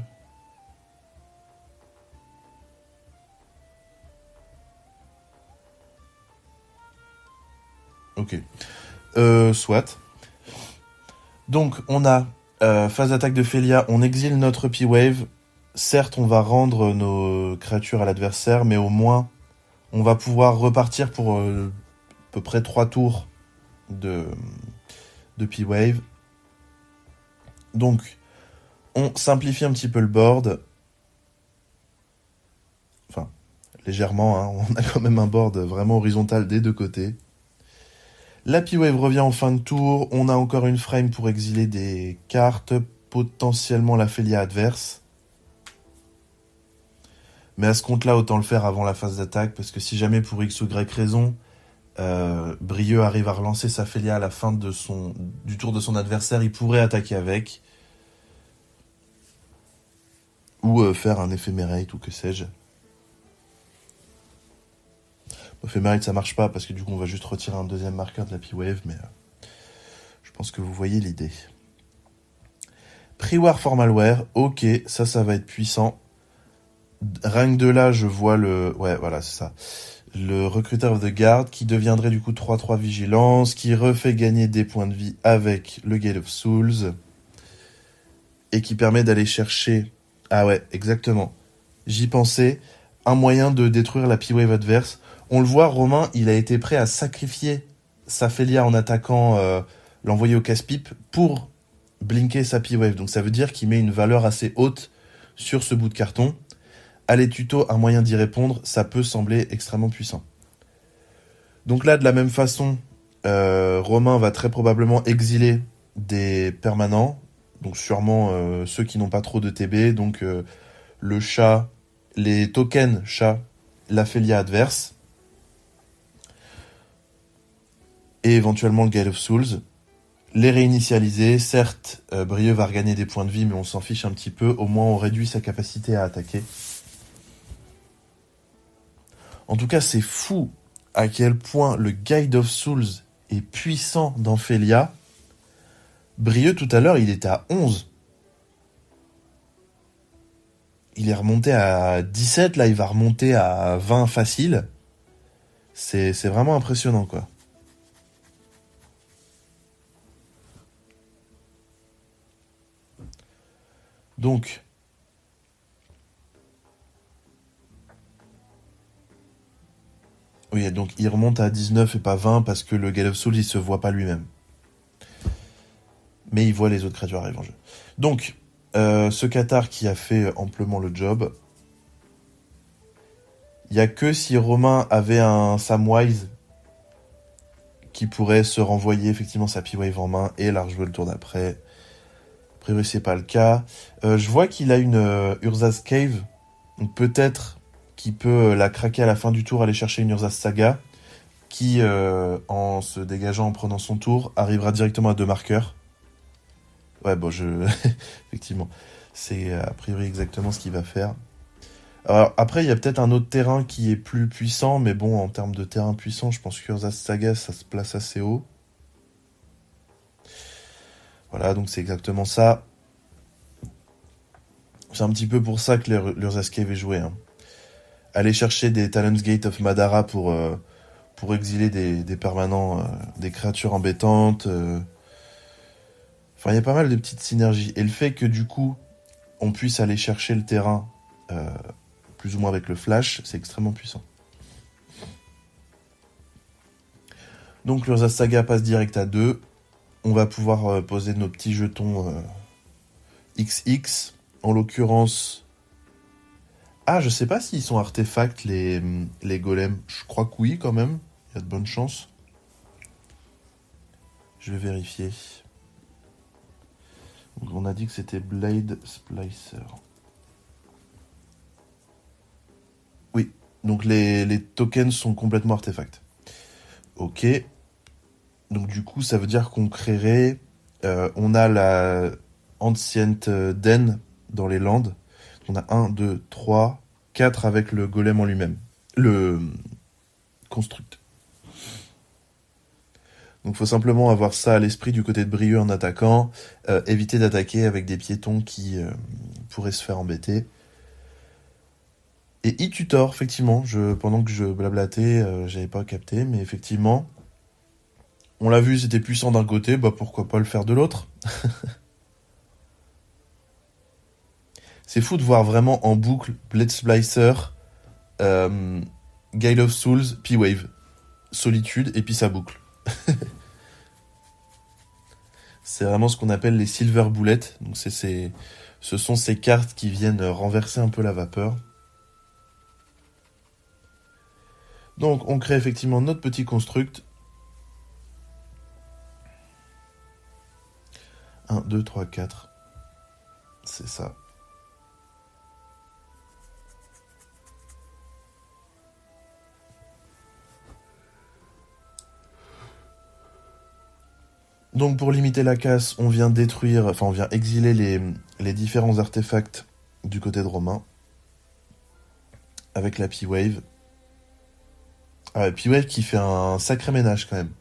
Ok. Soit. Donc on a phase d'attaque de Félia, on exile notre P-Wave. Certes, on va rendre nos créatures à l'adversaire, mais au moins on va pouvoir repartir pour à peu près 3 tours de P-Wave. Donc, on simplifie un petit peu le board. Enfin, légèrement, hein, on a quand même un board vraiment horizontal des deux côtés. La P-Wave revient en fin de tour. On a encore une frame pour exiler des cartes, potentiellement la Félia adverse. Mais à ce compte-là, autant le faire avant la phase d'attaque, parce que si jamais pour X ou Y raison, Brieux arrive à relancer sa Félia à la fin du tour de son adversaire, il pourrait attaquer avec. Ou faire un éphémérate ou que sais-je. Éphémérate ça marche pas parce que du coup on va juste retirer un deuxième marqueur de la P-Wave, mais je pense que vous voyez l'idée. Pre-War Formalware, ok, ça va être puissant. Rien que de là, je vois ouais, voilà, c'est ça. Le Recruiter of the Guard qui deviendrait du coup 3-3 vigilance, qui refait gagner des points de vie avec le Gate of Souls, et qui permet d'aller chercher... Ah ouais, exactement. J'y pensais. Un moyen de détruire la P-Wave adverse. On le voit, Romain, il a été prêt à sacrifier sa Félia en attaquant l'envoyer au casse-pipe pour blinker sa P-Wave. Donc ça veut dire qu'il met une valeur assez haute sur ce bout de carton. À les tutos, un moyen d'y répondre, ça peut sembler extrêmement puissant. Donc là, de la même façon, Romain va très probablement exiler des permanents, donc sûrement ceux qui n'ont pas trop de TB, donc le chat, les tokens chat, la Félia adverse, et éventuellement le Gale of Souls. Les réinitialiser, certes, Brieux va regagner des points de vie, mais on s'en fiche un petit peu, au moins on réduit sa capacité à attaquer. En tout cas, c'est fou à quel point le Guide of Souls est puissant dans Félia. Brieux, tout à l'heure, il était à 11. Il est remonté à 17, là, il va remonter à 20 facile. C'est vraiment impressionnant, quoi. Donc... Oui, donc il remonte à 19 et pas 20 parce que le Gale of Souls, il se voit pas lui-même. Mais il voit les autres créatures arriver en jeu. Donc, ce Qatar qui a fait amplement le job, il y a que si Romain avait un Samwise qui pourrait se renvoyer effectivement sa P-Wave en main et la rejouer le tour d'après. A priori, c'est pas le cas. Je vois qu'il a une Urza's Cave, donc peut-être qu'il peut la craquer à la fin du tour, aller chercher une Urza's Saga, qui, en se dégageant, en prenant son tour, arrivera directement à 2 marqueurs. Ouais, bon, effectivement, c'est a priori exactement ce qu'il va faire. Alors, après, il y a peut-être un autre terrain qui est plus puissant, mais bon, en termes de terrain puissant, je pense que Urza's Saga, ça se place assez haut. Voilà, donc c'est exactement ça. C'est un petit peu pour ça que l'Urzaskave est joué. Hein. Aller chercher des Talon's Gate of Madara pour exiler des permanents, des créatures embêtantes. Enfin, il y a pas mal de petites synergies. Et le fait que du coup, on puisse aller chercher le terrain euh, plus ou moins avec le flash, c'est extrêmement puissant. Donc l'Urza Saga passe direct à 2. On va pouvoir poser nos petits jetons XX. En l'occurrence... Ah, je sais pas s'ils sont artefacts, les golems. Je crois que oui, quand même. Il y a de bonnes chances. Je vais vérifier. Donc, on a dit que c'était Blade Splicer. Oui, donc les tokens sont complètement artefacts. Ok. Donc du coup, ça veut dire qu'on créerait... on a la Ancient Den dans les Landes. On a 1, 2, 3, 4 avec le golem en lui-même. Le construct. Donc il faut simplement avoir ça à l'esprit du côté de Brieux en attaquant. Éviter d'attaquer avec des piétons qui pourraient se faire embêter. Et e-tutor, effectivement, pendant que je blablatais, j'avais pas capté, mais effectivement, on l'a vu, c'était puissant d'un côté, bah pourquoi pas le faire de l'autre. C'est fou de voir vraiment en boucle Blade Splicer, euh, Gale of Souls, P-Wave, Solitude, et puis ça boucle. C'est vraiment ce qu'on appelle les Silver Bullets. Donc ce sont ces cartes qui viennent renverser un peu la vapeur. Donc on crée effectivement notre petit construct. 1, 2, 3, 4. C'est ça. Donc pour limiter la casse, on vient exiler les différents artefacts du côté de Romain. Avec la P-Wave. Ah, P-Wave qui fait un sacré ménage quand même.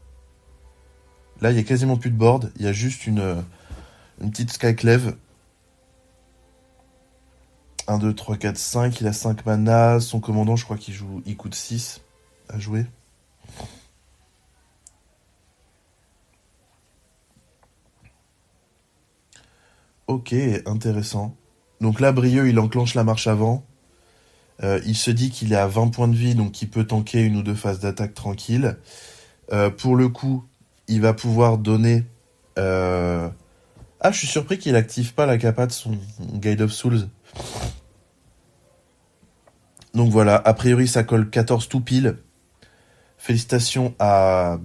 Là, il y a quasiment plus de board, il y a juste une petite Skyclave. 1, 2, 3, 4, 5, il a 5 mana. Son commandant, je crois il coûte 6 à jouer. Ok, intéressant. Donc là, Brieux, il enclenche la marche avant. Il se dit qu'il est à 20 points de vie, donc il peut tanker une ou deux phases d'attaque tranquille. Pour le coup, il va pouvoir donner... Ah, je suis surpris qu'il active pas la capa de son Guide of Souls. Donc voilà, a priori ça colle 14 tout pile. Félicitations à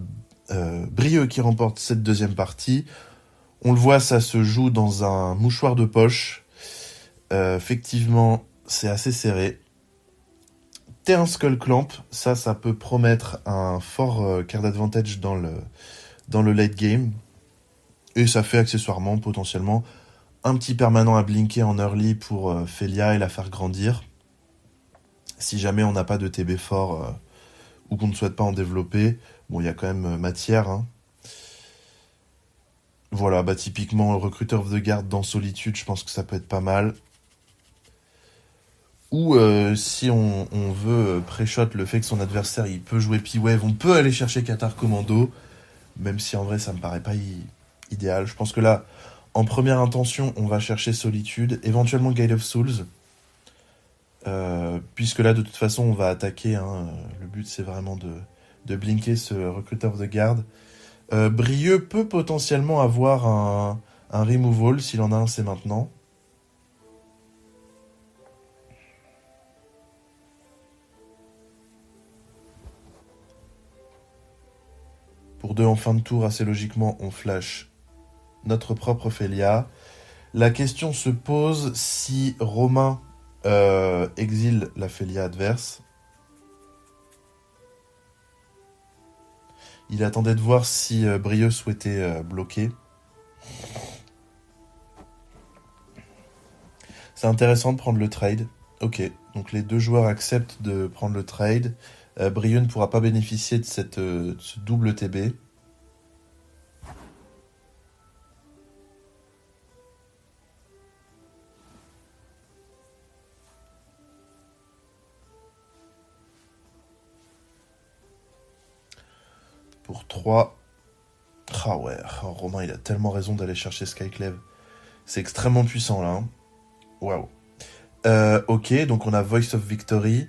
Brieux qui remporte cette deuxième partie. On le voit, ça se joue dans un mouchoir de poche. Effectivement, c'est assez serré. T'es un Skull Clamp, ça peut promettre un fort card advantage dans le late game. Et ça fait accessoirement, potentiellement, un petit permanent à blinker en early pour Felia et la faire grandir. Si jamais on n'a pas de TB fort ou qu'on ne souhaite pas en développer, bon, il y a quand même matière. Hein. Voilà, bah typiquement, Recruiter of the Guard dans Solitude, je pense que ça peut être pas mal. Ou si on veut pré-shot le fait que son adversaire il peut jouer P-Wave, on peut aller chercher Qatar Commando, même si en vrai ça me paraît pas idéal. Je pense que là, en première intention, on va chercher Solitude, éventuellement Gale of Souls, puisque là de toute façon on va attaquer. Hein, le but c'est vraiment de blinker ce Recruiter of the Guard. Brieux peut potentiellement avoir un removal, s'il en a un c'est maintenant. Pour 2 en fin de tour, assez logiquement, on flash notre propre Felia. La question se pose si Romain exile la Felia adverse. Il attendait de voir si Brieux souhaitait bloquer. C'est intéressant de prendre le trade. Ok, donc les deux joueurs acceptent de prendre le trade. Brieux ne pourra pas bénéficier de ce double TB. pour 3. Ah ouais, Romain, il a tellement raison d'aller chercher Skyclave. C'est extrêmement puissant, là. Hein. Waouh. Ok, donc on a Voice of Victory.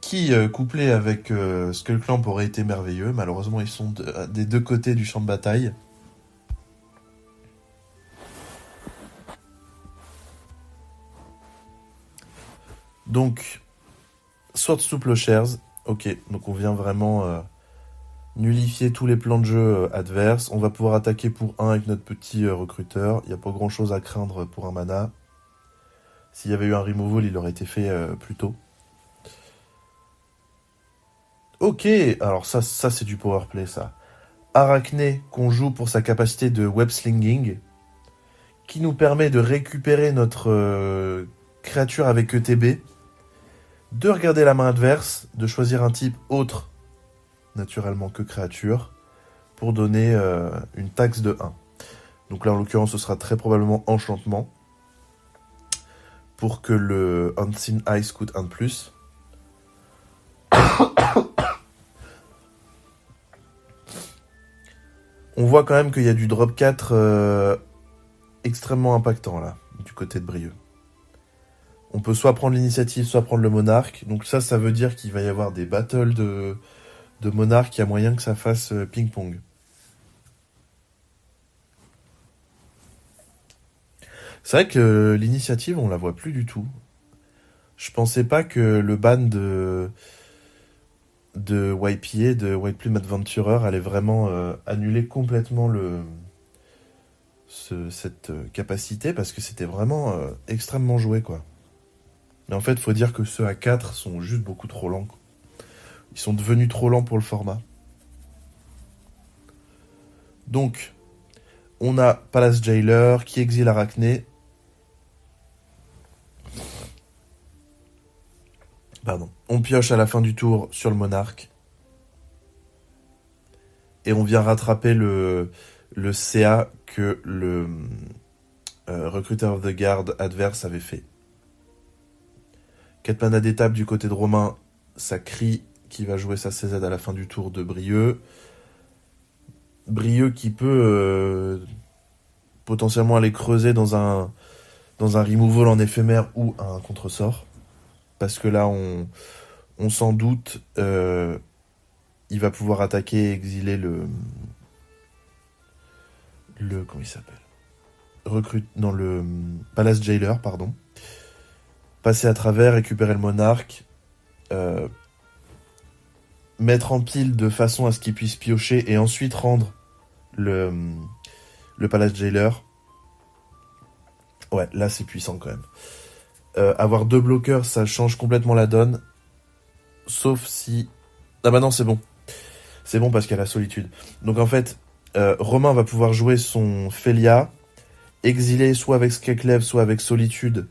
Qui, couplé avec Skullclamp, aurait été merveilleux. Malheureusement, ils sont des deux côtés du champ de bataille. Donc, Swords to Plowshares. Ok, donc on vient vraiment nullifier tous les plans de jeu adverses. On va pouvoir attaquer pour 1 avec notre petit recruteur. Il n'y a pas grand chose à craindre pour un mana. S'il y avait eu un removal, il aurait été fait plus tôt. Ok, alors ça c'est du powerplay, ça. Arachné qu'on joue pour sa capacité de web slinging, qui nous permet de récupérer notre créature avec ETB, de regarder la main adverse, de choisir un type autre, naturellement, que créature, pour donner une taxe de 1. Donc là, en l'occurrence, ce sera très probablement enchantement, pour que le Unseen Ice coûte 1 de plus. On voit quand même qu'il y a du drop 4 extrêmement impactant, là, du côté de Brieux. On peut soit prendre l'initiative, soit prendre le monarque. Donc ça veut dire qu'il va y avoir des battles de monarque. Il y a moyen que ça fasse ping-pong. C'est vrai que l'initiative, on la voit plus du tout. Je pensais pas que le ban de YPA, de White Plume Adventurer, allait vraiment annuler complètement cette capacité, parce que c'était vraiment extrêmement joué, quoi. Mais en fait, il faut dire que ceux à 4 sont juste beaucoup trop lents. Ils sont devenus trop lents pour le format. Donc, on a Palace Jailer qui exile Arachné. Pardon. On pioche à la fin du tour sur le monarque. Et on vient rattraper le CA que le Recruiter of the Guard adverse avait fait. 4 mana d'étape du côté de Romain. Ça crie qui va jouer sa CZ à la fin du tour de Brieux. Brieux qui peut potentiellement aller creuser dans un removal en éphémère ou un contre-sort. Parce que là, on s'en doute, il va pouvoir attaquer et exiler le comment il s'appelle, le Palace Jailer, pardon. Passer à travers, récupérer le monarque, mettre en pile de façon à ce qu'il puisse piocher et ensuite rendre le Palace Jailer. Ouais, là c'est puissant quand même. Avoir 2 bloqueurs, ça change complètement la donne. Sauf si... Ah bah non, c'est bon. C'est bon parce qu'il y a la solitude. Donc en fait, Romain va pouvoir jouer son Felia, exiler soit avec Skeklev, soit avec Solitude.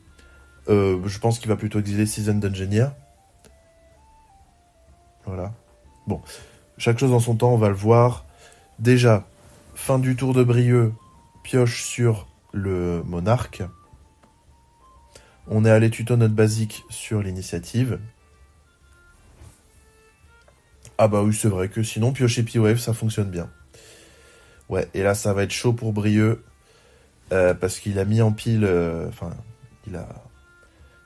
Je pense qu'il va plutôt exiler Seasoned Engineer. Voilà. Bon, chaque chose en son temps, on va le voir. Déjà, fin du tour de Brieux, pioche sur le monarque. On est allé tuto notre basique sur l'initiative. Ah bah oui, c'est vrai que sinon, piocher P-Wave, ça fonctionne bien. Ouais, et là, ça va être chaud pour Brieux. Parce qu'il a mis en pile... il a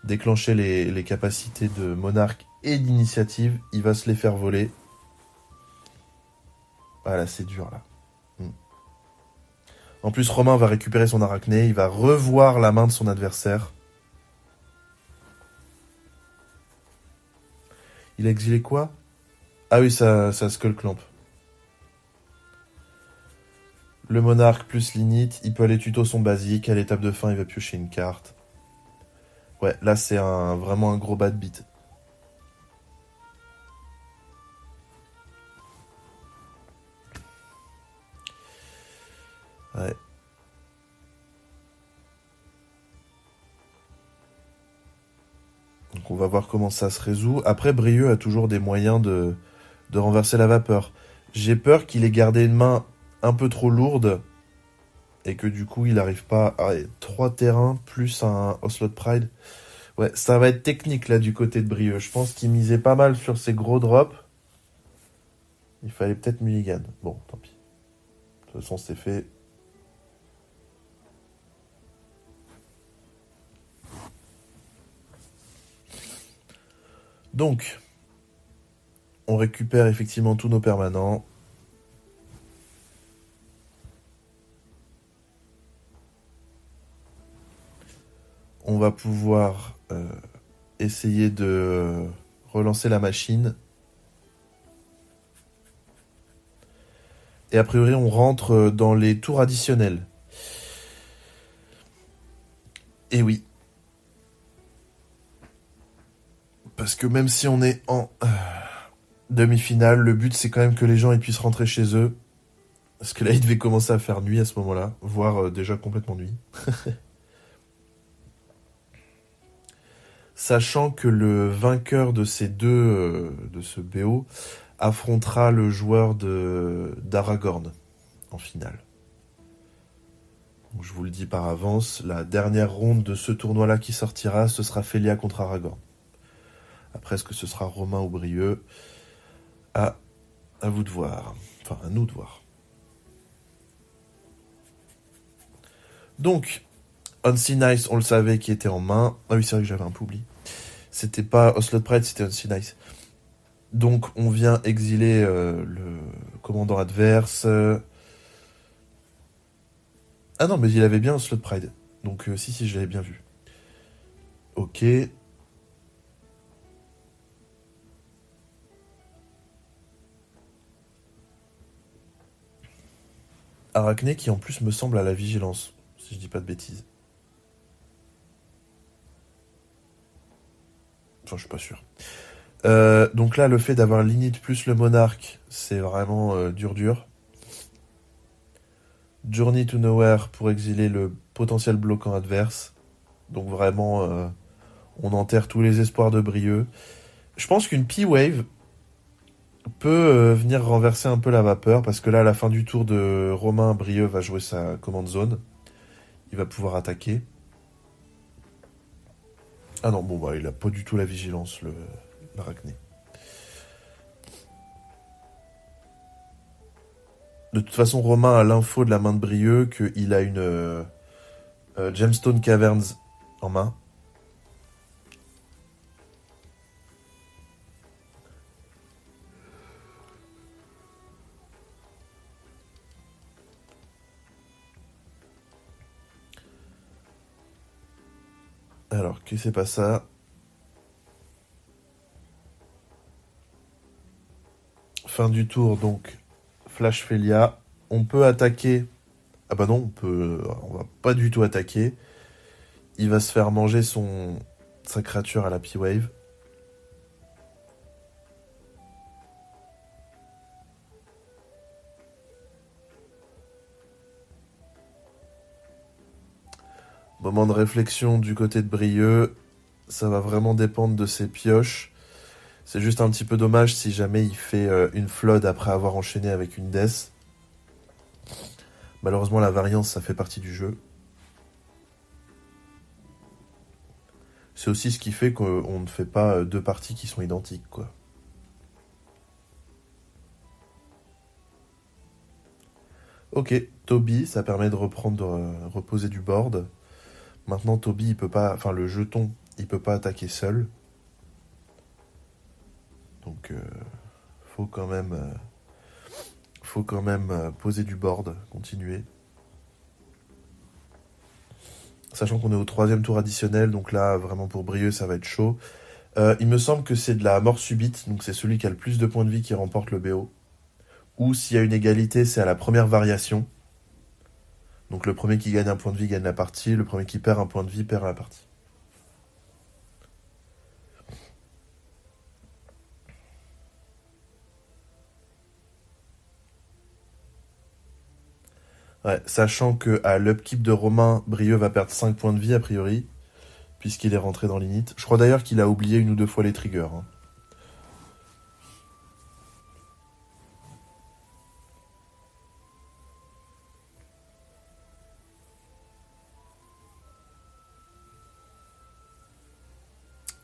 déclenché les capacités de monarque et d'initiative. Il va se les faire voler. Ah là, c'est dur, là. En plus, Romain va récupérer son arachné. Il va revoir la main de son adversaire. Il a exilé quoi? Ah oui, ça Skullclamp. Le monarque plus l'init, il peut aller tuto son basique. À l'étape de fin, il va piocher une carte. Ouais, là, c'est vraiment un gros bad beat. Ouais. Donc on va voir comment ça se résout. Après, Brieux a toujours des moyens de renverser la vapeur. J'ai peur qu'il ait gardé une main un peu trop lourde et que du coup il n'arrive pas à 3 terrains plus un Ocelot Pride. Ouais, ça va être technique là du côté de Brieux. Je pense qu'il misait pas mal sur ses gros drops. Il fallait peut-être mulligan. Bon, tant pis. De toute façon, c'est fait. Donc, on récupère effectivement tous nos permanents. On va pouvoir essayer de relancer la machine. Et a priori, on rentre dans les tours additionnels. Et oui. Parce que même si on est en demi-finale, le but c'est quand même que les gens ils puissent rentrer chez eux. Parce que là, il devait commencer à faire nuit à ce moment-là, voire déjà complètement nuit. Sachant que le vainqueur de ces deux, de ce BO, affrontera le joueur d'Aragorn en finale. Donc, je vous le dis par avance, la dernière ronde de ce tournoi-là qui sortira, ce sera Félia contre Aragorn. Après, est-ce que ce sera Romain ou Brieux? À vous de voir. Enfin, à nous de voir. Donc, Unseen Ice, on le savait, qui était en main. Ah oui, c'est vrai que j'avais un peu oublié. C'était pas Ocelot Pride, c'était Unseen Ice. Donc, on vient exiler le commandant adverse. Ah non, mais il avait bien Ocelot Pride. Donc, si, je l'avais bien vu. Ok. Arachné qui en plus me semble à la vigilance, si je dis pas de bêtises. Enfin, je suis pas sûr. Donc là, le fait d'avoir l'init plus le monarque, c'est vraiment dur. Journey to Nowhere pour exiler le potentiel bloquant adverse. Donc vraiment, on enterre tous les espoirs de Brieux. Je pense qu'une P-Wave peut venir renverser un peu la vapeur, parce que là, à la fin du tour de Romain, Brieux va jouer sa commande zone. Il va pouvoir attaquer. Ah non, bon, bah, il a pas du tout la vigilance, l'Arachné. De toute façon, Romain a l'info de la main de Brieux qu'il a une Gemstone Caverns en main. Alors, que c'est pas ça? Fin du tour, donc, Flash Félia. On peut attaquer. Ah bah non, on va pas du tout attaquer. Il va se faire manger sa créature à la P-Wave. Moment de réflexion du côté de Brieux. Ça va vraiment dépendre de ses pioches. C'est juste un petit peu dommage si jamais il fait une flood après avoir enchaîné avec une death. Malheureusement, la variance, ça fait partie du jeu. C'est aussi ce qui fait qu'on ne fait pas deux parties qui sont identiques, quoi. Ok, Toby, ça permet de reposer du board. Maintenant, Toby, il peut pas, enfin le jeton, il peut pas attaquer seul. Donc, faut quand même, poser du board, continuer. Sachant qu'on est au troisième tour additionnel, donc là, vraiment pour Brieux, ça va être chaud. Il me semble que c'est de la mort subite, donc c'est celui qui a le plus de points de vie qui remporte le BO. Ou s'il y a une égalité, c'est à la première variation. Donc le premier qui gagne un point de vie gagne la partie, le premier qui perd un point de vie perd la partie. Ouais, sachant que à l'upkeep de Romain, Brieux va perdre 5 points de vie a priori, puisqu'il est rentré dans l'init. Je crois d'ailleurs qu'il a oublié une ou deux fois les triggers. Hein.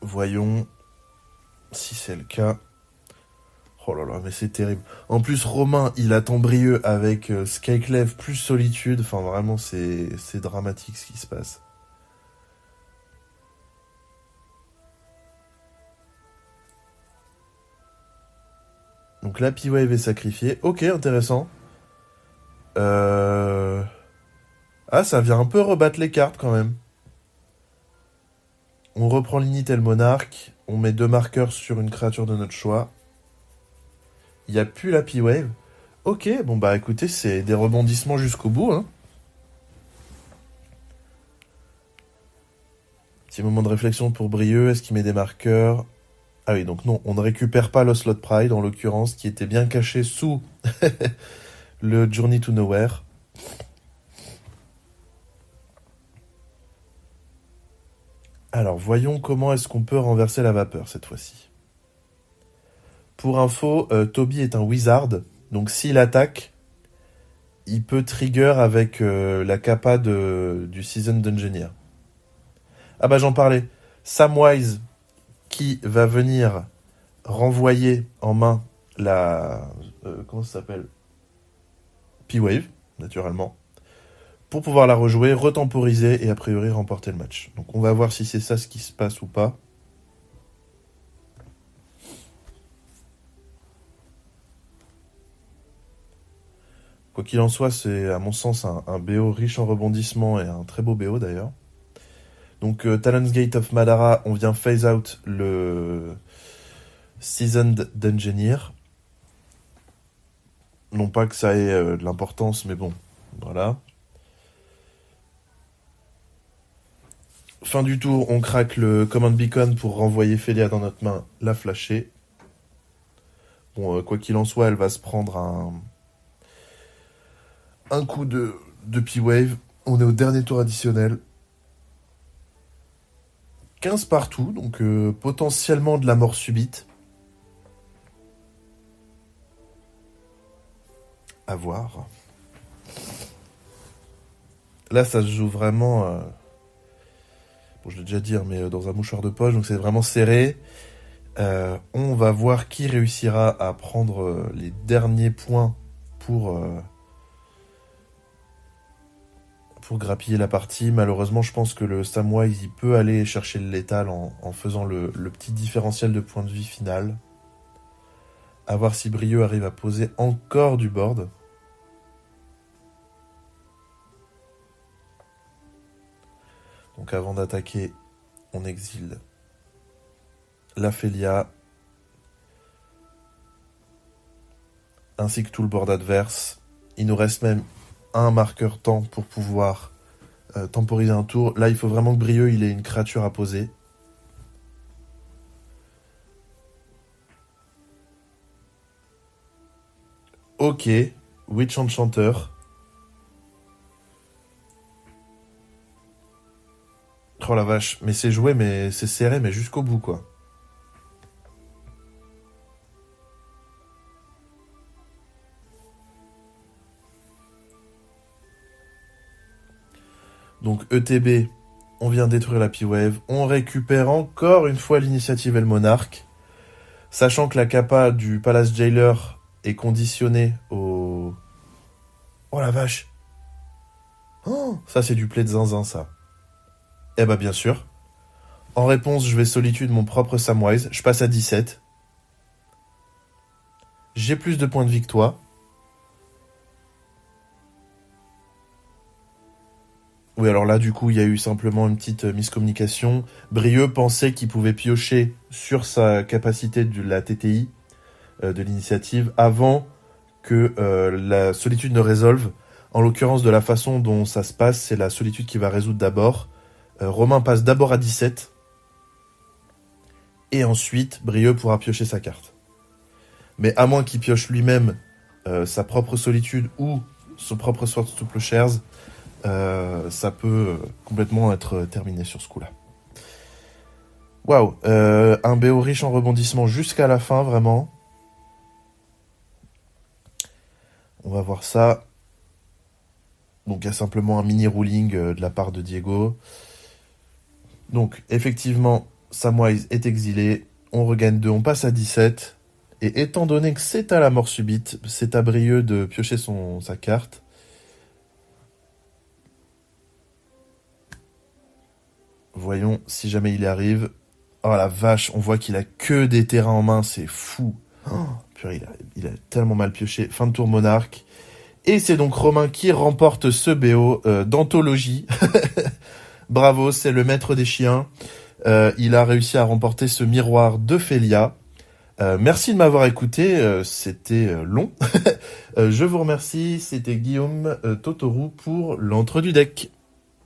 Voyons si c'est le cas. Oh là là, mais c'est terrible. En plus, Romain, il attend Brieux avec Skyclave plus Solitude. Enfin, vraiment, c'est dramatique ce qui se passe. Donc la P-Wave est sacrifiée. Ok, intéressant. Ah, ça vient un peu rebattre les cartes quand même. On reprend l'Initel Monarque. On met 2 marqueurs sur une créature de notre choix. Il n'y a plus la P-Wave. Ok, bon bah écoutez, c'est des rebondissements jusqu'au bout. Hein. Petit moment de réflexion pour Brieux. Est-ce qu'il met des marqueurs? Ah oui, donc non, on ne récupère pas l'Oslot Pride, en l'occurrence, qui était bien caché sous le Journey to Nowhere. Alors, voyons comment est-ce qu'on peut renverser la vapeur cette fois-ci. Pour info, Toby est un wizard, donc s'il attaque, il peut trigger avec la capa du Season Dungeoneer. Ah bah j'en parlais. Samwise qui va venir renvoyer en main la... comment ça s'appelle? P-Wave, naturellement. Pour pouvoir la rejouer, retemporiser et a priori remporter le match. Donc on va voir si c'est ça ce qui se passe ou pas. Quoi qu'il en soit, c'est à mon sens un BO riche en rebondissements et un très beau BO d'ailleurs. Donc Talon's Gate of Madara, on vient phase out le Seasoned Dungeoneer. Non pas que ça ait de l'importance, mais bon, voilà. Fin du tour, on craque le Command Beacon pour renvoyer Félia dans notre main, la flasher. Bon, quoi qu'il en soit, elle va se prendre un coup de P-Wave. On est au dernier tour additionnel. 15 partout, donc potentiellement de la mort subite. À voir. Là, ça se joue vraiment... bon, je l'ai déjà dit, mais dans un mouchoir de poche, donc c'est vraiment serré. On va voir qui réussira à prendre les derniers points pour grappiller la partie. Malheureusement, je pense que le Samwise, il peut aller chercher le létal en faisant le petit différentiel de points de vie final. À voir si Brieux arrive à poser encore du board. Donc avant d'attaquer, on exile la Félia, ainsi que tout le board adverse. Il nous reste même un marqueur temps pour pouvoir temporiser un tour. Là, il faut vraiment que Brieux il ait une créature à poser. Ok, Witch Enchanter. Oh la vache, mais c'est joué, mais c'est serré, mais jusqu'au bout, quoi. Donc ETB, on vient détruire la P-Wave. On récupère encore une fois l'initiative et le monarque. Sachant que la capa du Palace Jailer est conditionnée au... Oh la vache. Oh, ça c'est du play de zinzin, ça. Eh bah bien sûr. En réponse, je vais solitude mon propre Samwise. Je passe à 17. J'ai plus de points de victoire. Oui, alors là, du coup, il y a eu simplement une petite miscommunication. Brieux pensait qu'il pouvait piocher sur sa capacité de la TTI, de l'initiative, avant que la solitude ne résolve. En l'occurrence, de la façon dont ça se passe, c'est la solitude qui va résoudre d'abord. Romain passe d'abord à 17. Et ensuite, Brieux pourra piocher sa carte. Mais à moins qu'il pioche lui-même sa propre solitude ou son propre Swords to Plowshares, ça peut complètement être terminé sur ce coup-là. Waouh, un BO riche en rebondissements jusqu'à la fin, vraiment. On va voir ça. Donc il y a simplement un mini ruling de la part de Diego. Donc effectivement, Samwise est exilé. On regagne 2, on passe à 17. Et étant donné que c'est à la mort subite, c'est à Brieux de piocher sa carte. Voyons si jamais il y arrive. Oh la vache, on voit qu'il a que des terrains en main, c'est fou. Oh, purée, il a tellement mal pioché. Fin de tour monarque. Et c'est donc Romain qui remporte ce BO d'anthologie. Bravo, c'est le maître des chiens. Il a réussi à remporter ce miroir de Félia. Merci de m'avoir écouté, c'était long. Je vous remercie, c'était Guillaume Totorou pour l'entre du deck.